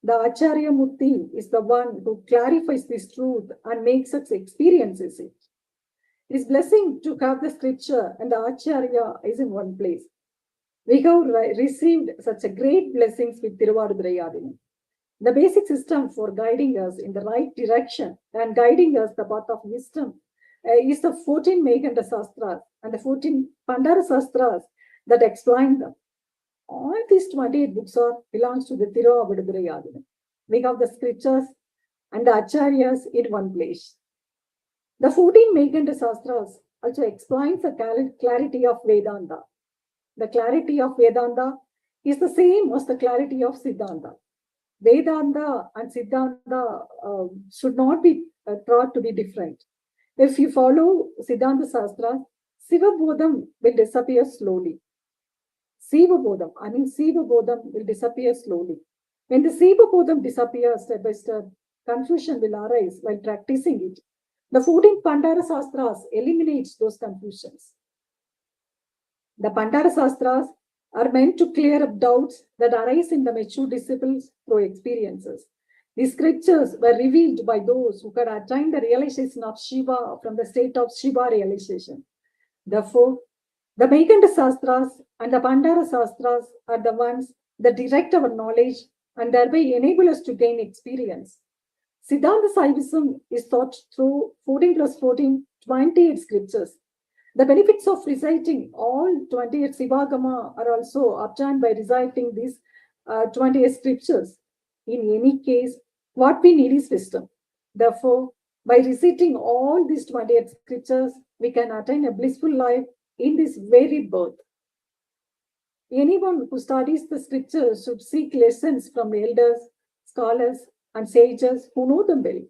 The Acharya Murti is the one who clarifies this truth and makes us experience it. It is blessing to have the scripture and the Acharya is in one place. We have received such a great blessings with Thiruvavaduthurai Aatheenam. The basic system for guiding us in the right direction and guiding us the path of wisdom is the 14 Meikanda Sastras and the 14 Pandara Sastras that explain them. All these 28 books belongs to the Thiruvavaduthurai Aatheenam. We have the scriptures and the Acharyas in one place. The 14 Meikanda Sastras also explains the clarity of Vedanta. The clarity of Vedanta is the same as the clarity of Siddhanta. Vedanta and Siddhanta should not be thought to be different. If you follow Siddhanta Sastra, Siva Bodham will disappear slowly. Siva Bodham will disappear slowly. When the Siva Bodham disappears step by step, confusion will arise while practicing it. The 14 Pandara Sastras eliminates those confusions. The Pandara Sastras are meant to clear up doubts that arise in the mature disciples through experiences. These scriptures were revealed by those who could attain the realization of Shiva from the state of Shiva realization. Therefore, the Meikanda Sastras and the Pandara Sastras are the ones that direct our knowledge and thereby enable us to gain experience. Siddhanta Saivism is taught through 14 plus 14, 28 scriptures. The benefits of reciting all 28 Sivagama are also obtained by reciting these 28 scriptures. In any case, what we need is wisdom. Therefore, by reciting all these 28 scriptures, we can attain a blissful life in this very birth. Anyone who studies the scriptures should seek lessons from elders, scholars, and sages who know them well.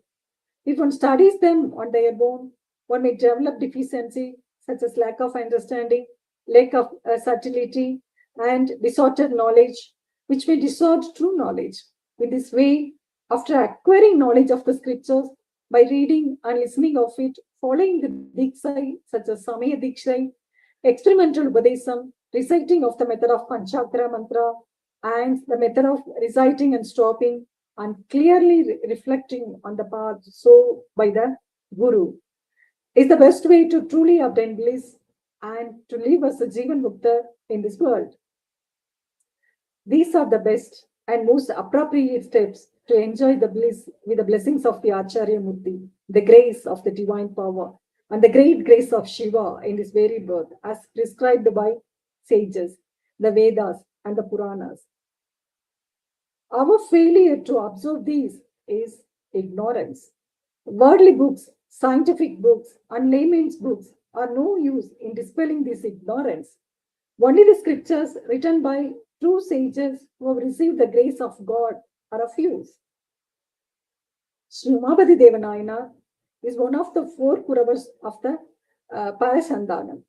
If one studies them on their own, one may develop deficiency such as lack of understanding, lack of subtlety, and distorted knowledge, which may distort true knowledge. In this way, after acquiring knowledge of the scriptures, by reading and listening of it, following the Diksai, such as Samaya Diksai, experimental Upadesam, reciting of the method of Panchakra Mantra, and the method of reciting and stopping, and clearly reflecting on the path so by the Guru, is the best way to truly obtain bliss and to live as a Jivan Mukta in this world. These are the best and most appropriate steps to enjoy the bliss with the blessings of the Acharya Murti, the grace of the divine power, and the great grace of Shiva in his very birth, as prescribed by sages, the Vedas, and the Puranas. Our failure to observe these is ignorance. Worldly books, scientific books, and layman's books are no use in dispelling this ignorance. Only the scriptures written by true sages who have received the grace of God are of use. Sri Umapathi Devanayana is one of the four Kuravas of the Parasanthanam.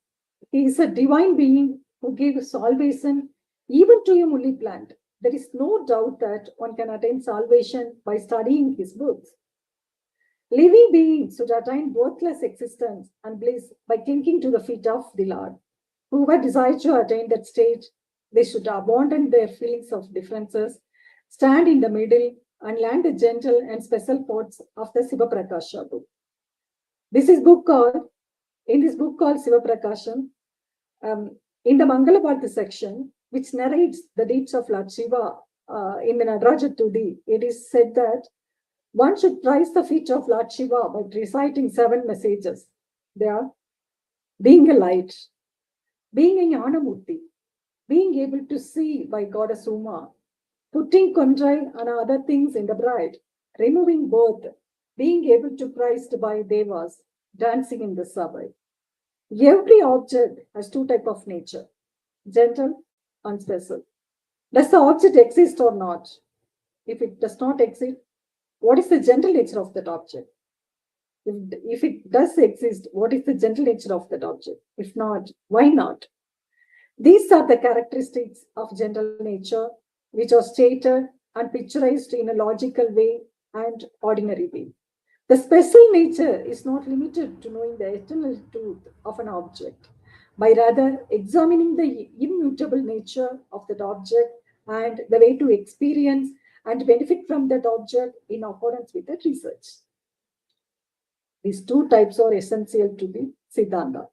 He is a divine being who gave salvation even to a mulli plant. There is no doubt that one can attain salvation by studying his books. Living beings should attain worthless existence and bliss by clinging to the feet of the Lord. Whoever desires to attain that state, they should abandon their feelings of differences, stand in the middle, and land the gentle and special thoughts of the Siva Prakasha book. In this book called Siva Prakasham, in the Mangalabharati section, which narrates the deeds of Lord Shiva in the Nadaraja Tudi, it is said that one should praise the feet of Lord Shiva by reciting 7 messages. They are being a light, being a Jnanamurti, being able to see by Goddess Uma, putting Kondrai and other things in the bride, removing birth, being able to praised by Devas, dancing in the Sabai. Every object has 2 types of nature, gentle and special. Does the object exist or not? If it does not exist, what is the gentle nature of that object? If it does exist, what is the gentle nature of that object? If not, why not? These are the characteristics of gentle nature, which are stated and picturized in a logical way and ordinary way. The special nature is not limited to knowing the eternal truth of an object, by rather examining the immutable nature of that object and the way to experience and benefit from that object in accordance with that research. These 2 types are essential to the Siddhanta.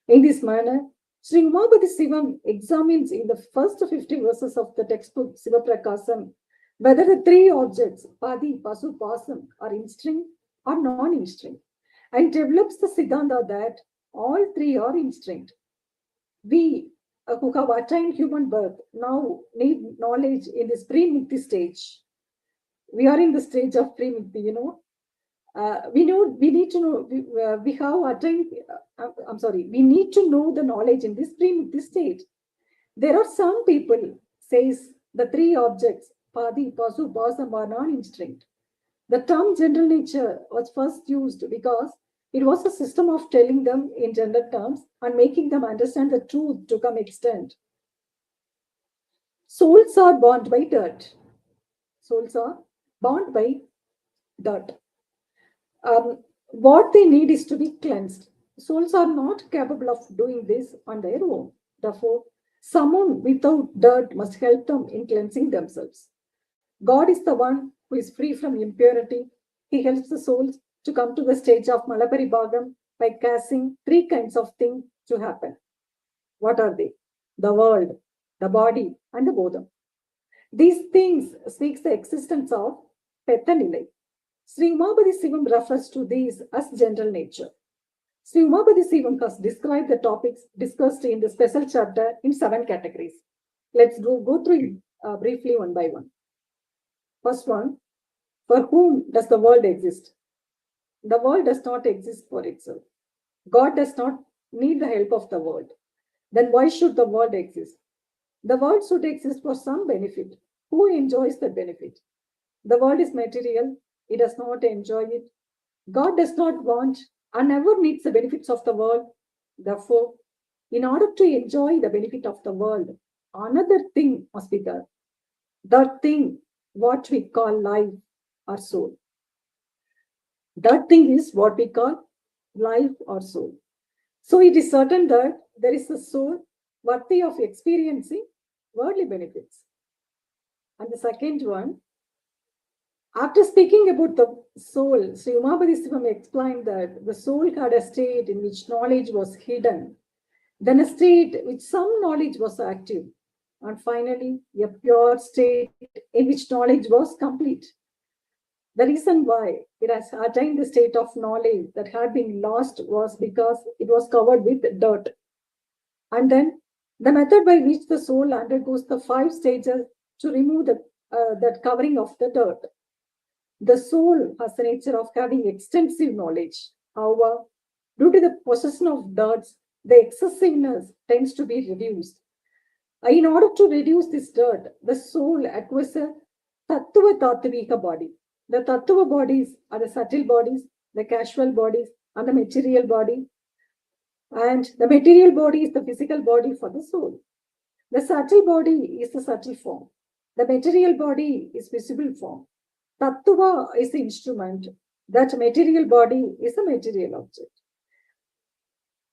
In this manner, Sri Umapathi Sivam examines in the first 50 verses of the textbook Siva Prakasam whether the 3 objects, Padi, Pasu, Pasam, are instinct or non-instinct, and develops the Siddhanta that all 3 are instinct. We who have attained human birth now need knowledge in this pre-mukti stage. We are in the stage of pre-mukti, we need to know, we have attained, we need to know the knowledge in this pre-mukti state. There are some people says the 3 objects, Padi, Pasu, Pasam are non-instinct. The term general nature was first used because it was a system of telling them in general terms and making them understand the truth to some extent. Souls are bound by dirt. Souls are bound by dirt. What they need is to be cleansed. Souls are not capable of doing this on their own. Therefore, someone without dirt must help them in cleansing themselves. God is the one who is free from impurity. He helps the souls to come to the stage of Malaparibhagam by causing 3 kinds of things to happen. What are they? The world, the body, and the bodham. These things speaks the existence of Pethanilai. Sri Umapathi Sivam refers to these as gentle nature. Sri Umapathi Sivam has described the topics discussed in the special chapter in 7 categories. Let's go through it briefly one by one. First one, for whom does the world exist? The world does not exist for itself. God does not need the help of the world. Then why should the world exist? The world should exist for some benefit. Who enjoys the benefit? The world is material. It does not enjoy it. God does not want and never needs the benefits of the world. Therefore, in order to enjoy the benefit of the world, another thing must be there. That thing, what we call life or soul. That thing is what we call life or soul. So it is certain that there is a soul worthy of experiencing worldly benefits. And the second one, after speaking about the soul, Sri Umapathi Sivam explained that the soul had a state in which knowledge was hidden, then a state in which some knowledge was active, and finally a pure state in which knowledge was complete. The reason why it has attained the state of knowledge that had been lost was because it was covered with dirt. And then the method by which the soul undergoes the 5 stages to remove that covering of the dirt. The soul has the nature of having extensive knowledge. However, due to the possession of dirt, the excessiveness tends to be reduced. In order to reduce this dirt, the soul acquires a Tattva Tattvika body. The Tattva bodies are the subtle bodies, the casual bodies, and the material body. And the material body is the physical body for the soul. The subtle body is the subtle form. The material body is visible form. Tattva is the instrument. That material body is a material object.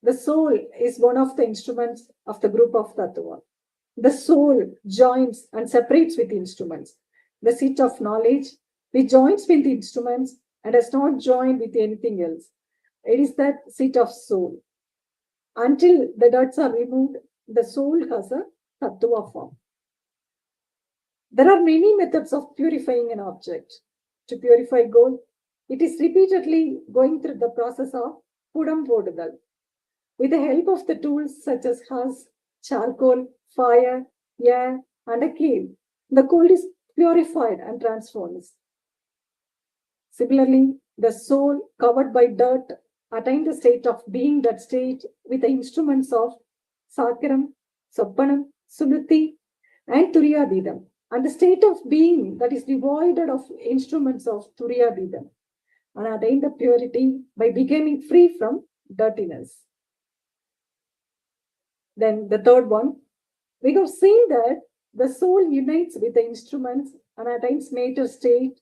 The soul is one of the instruments of the group of Tattva. The soul joins and separates with the instruments. The seat of knowledge, which joins with the instruments and does not join with anything else. It is that seat of soul. Until the dirts are removed, the soul has a Tattva form. There are many methods of purifying an object. To purify gold, it is repeatedly going through the process of Pudam Podudal. With the help of the tools such as husk, charcoal, fire, air, and a cave, the gold is purified and transformed. Similarly, the soul covered by dirt attained the state of being that state with the instruments of Sakram, Soppanam, Suluti, and Turiyadidam, and the state of being that is devoid of instruments of Turiyadidam, and attained the purity by becoming free from dirtiness. Then the third one, we have seen that the soul unites with the instruments and attains matter state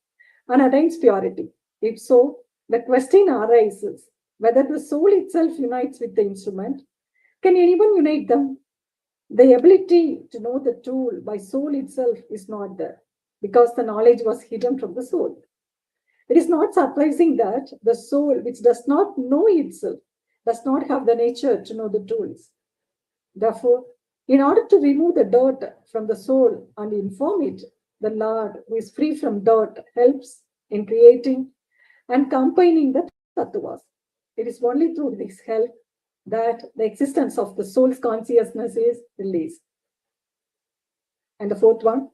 and attains purity. If so, the question arises whether the soul itself unites with the instrument. Can anyone unite them? The ability to know the tool by soul itself is not there because the knowledge was hidden from the soul. It is not surprising that the soul, which does not know itself, does not have the nature to know the tools. Therefore, in order to remove the dirt from the soul and inform it, the Lord, who is free from dirt, helps in creating and combining the tattvas. It is only through this help that the existence of the soul's consciousness is released. And the fourth one,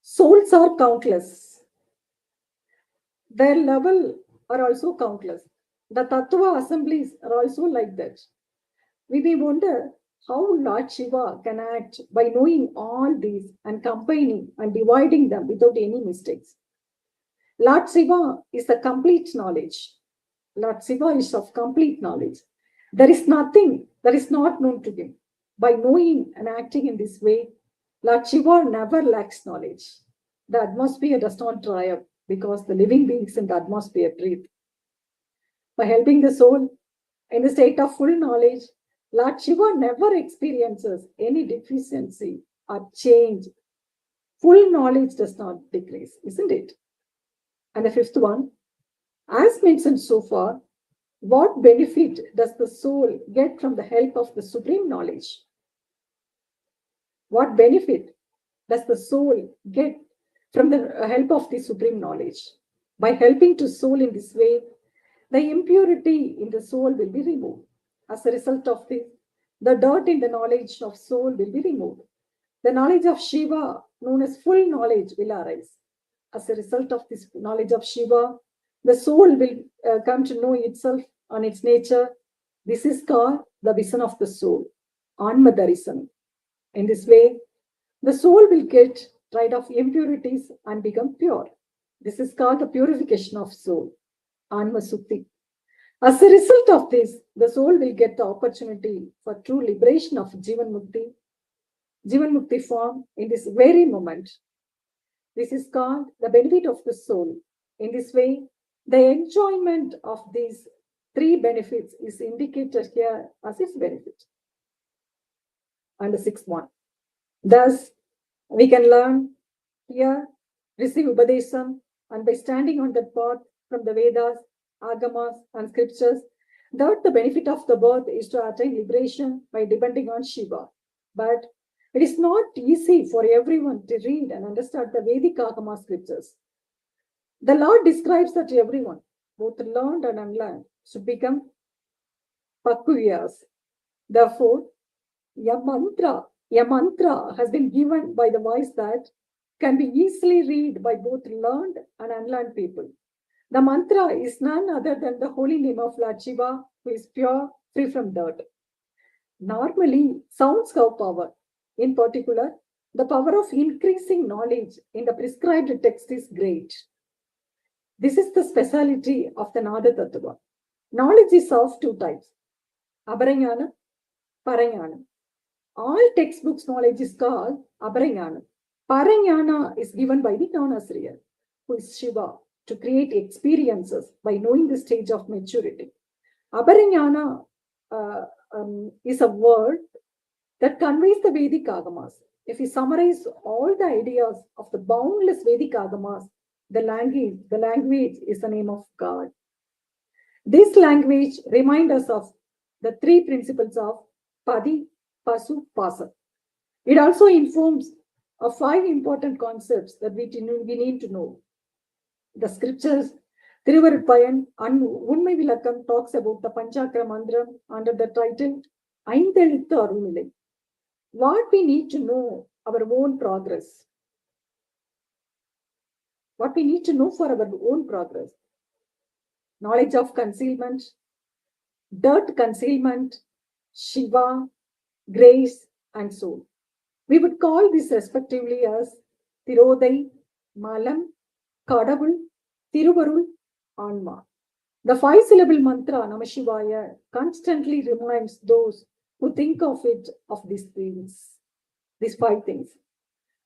souls are countless. Their level are also countless. The tattva assemblies are also like that. We may wonder how Lord Shiva can act by knowing all these and combining and dividing them without any mistakes. Lord Shiva is the complete knowledge. Lord Shiva is of complete knowledge. There is nothing that is not known to him. By knowing and acting in this way, Lord Shiva never lacks knowledge. The atmosphere does not dry up because the living beings in the atmosphere breathe. By helping the soul in the state of full knowledge, Lord Shiva never experiences any deficiency or change. Full knowledge does not decrease, isn't it? And the fifth one, as mentioned so far, what benefit does the soul get from the help of the supreme knowledge? What benefit does the soul get from the help of the supreme knowledge? By helping to soul in this way, the impurity in the soul will be removed. As a result of this, the dirt in the knowledge of soul will be removed. The knowledge of Shiva, known as full knowledge, will arise. As a result of this knowledge of Shiva, the soul will come to know itself on its nature. This is called the vision of the soul, Anma Darisana. In this way, the soul will get rid of impurities and become pure. This is called the purification of soul, Anma Sutti. As a result of this, the soul will get the opportunity for true liberation of Jivan Mukti form in this very moment. This is called the benefit of the soul. In this way, the enjoyment of these three benefits is indicated here as its benefit. And the sixth one. Thus, we can learn here, receive Upadesam, and by standing on that path from the Vedas, Agamas, and scriptures, that the benefit of the birth is to attain liberation by depending on Shiva. But it is not easy for everyone to read and understand the Vedic Agama scriptures. The Lord describes that everyone, both learned and unlearned, should become Pakuyas. Therefore, a mantra has been given by the voice that can be easily read by both learned and unlearned people. The mantra is none other than the holy name of Lord Shiva, who is pure, free from dirt. Normally, sounds have power. In particular, the power of increasing knowledge in the prescribed text is great. This is the speciality of the Nada Tattva. Knowledge is of two types, Abaranyana, Paranyana. All textbooks knowledge is called Abaranyana. Paranyana is given by the non-Asriya, who is Shiva, to create experiences by knowing the stage of maturity. Abaranyana is a word that conveys the Vedic Agamas. If we summarize all the ideas of the boundless Vedic Agamas, the language is the name of God. This language reminds us of the three principles of Padi, Pasu, Pasa. It also informs of five important concepts that we need to know. The scriptures, Thiruvavaduthurai and Unmai Vilakkam talks about the Panchakra Mandram under the title Aindhelithu Arunilai. What we need to know our own progress. What we need to know for our own progress. Knowledge of concealment, dirt concealment, Shiva, grace, and soul. We would call this respectively as Thirodai, Malam, Kadavul, Thiruvarul, Anma. The five-syllable mantra Namashivaya constantly reminds those who think of it of these things, these five things.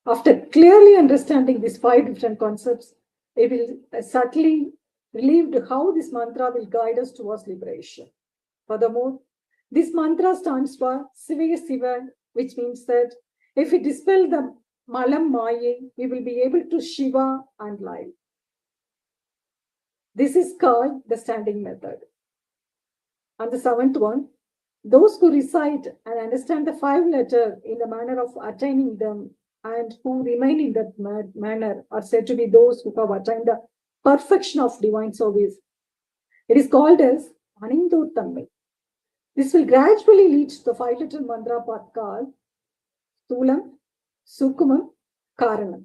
After clearly understanding these five different concepts, it will subtly relieved how this mantra will guide us towards liberation. Furthermore, this mantra stands for Siva Siva, which means that if we dispel the Malam Maya, we will be able to Shiva and life. This is called the standing method. And the seventh one, those who recite and understand the five letters in the manner of attaining them and who remain in that manner are said to be those who have attained the perfection of divine service. It is called as Anindottamai. This will gradually lead to the five-letter mantra path called Thulam, Sukumam, Karanam.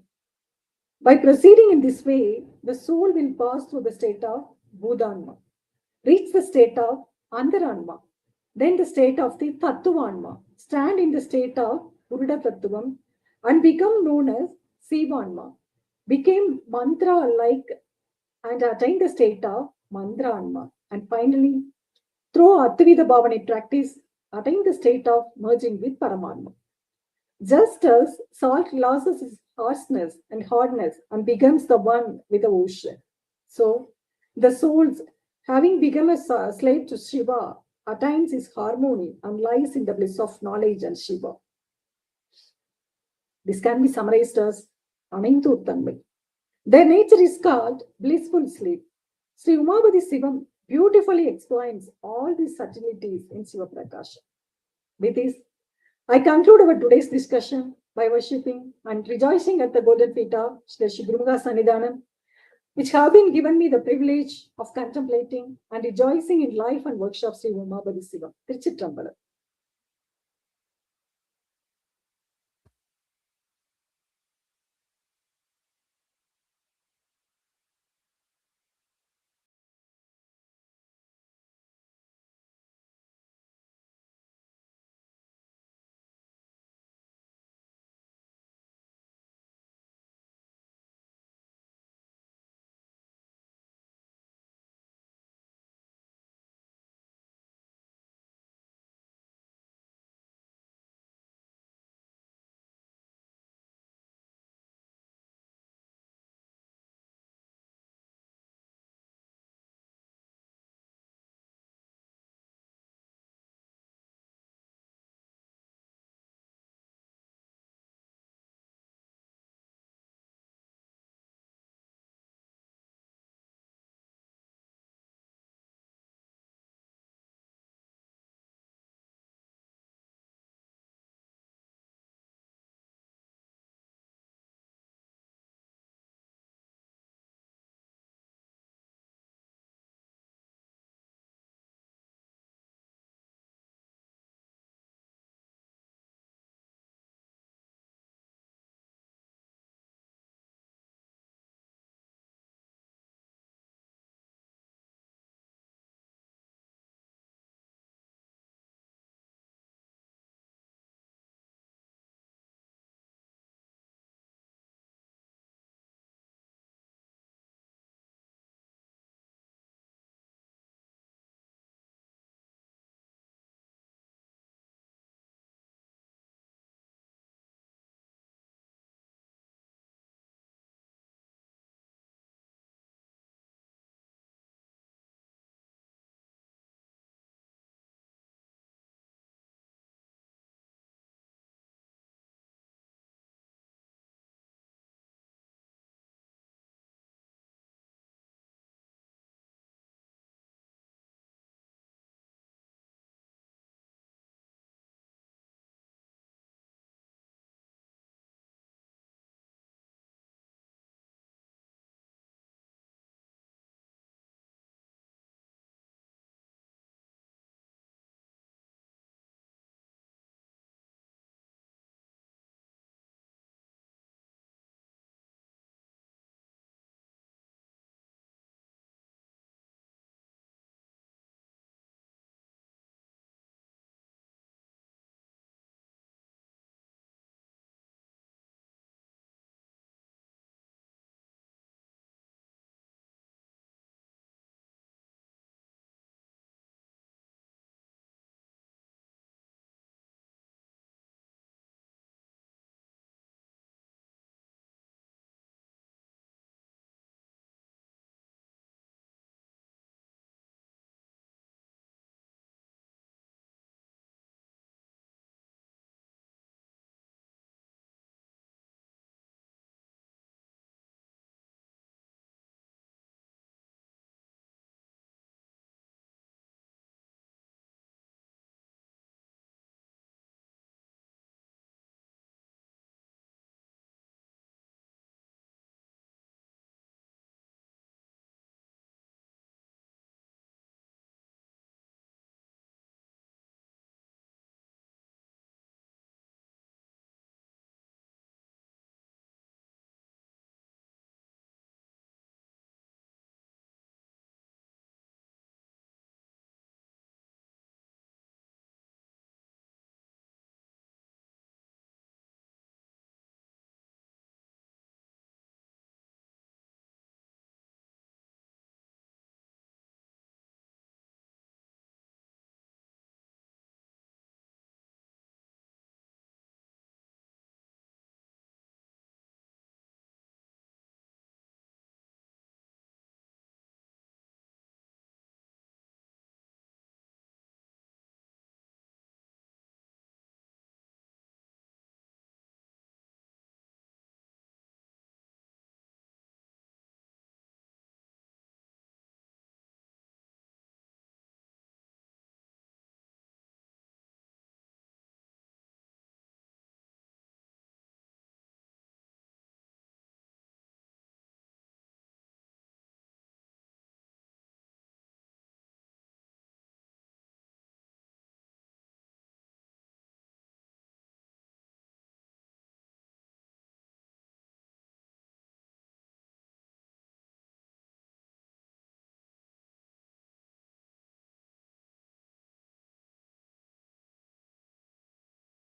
By proceeding in this way, the soul will pass through the state of Bhudanma, reach the state of Antaranma, then the state of the Tattvanma, stand in the state of Buddha Tattvam, and become known as Sivanma, became mantra-like and attain the state of Mandranma, and finally, through Advaita Bhavani practice, attain the state of merging with Paramatma. Just as salt loses its harshness and hardness and becomes the one with the ocean, so the souls, having become a slave to Shiva, attains his harmony and lies in the bliss of knowledge and Shiva. This can be summarized as Anindottamai. Their nature is called blissful sleep. Sri Umapathi Sivam beautifully explains all these subtleties in Siva Prakasha. With this, I conclude our today's discussion by worshipping and rejoicing at the golden feet of Sri Gurumaha Sannidhanam, which have been given me the privilege of contemplating and rejoicing in life and works of Sri Umapathi Sivam. Thiruvavaduthurai.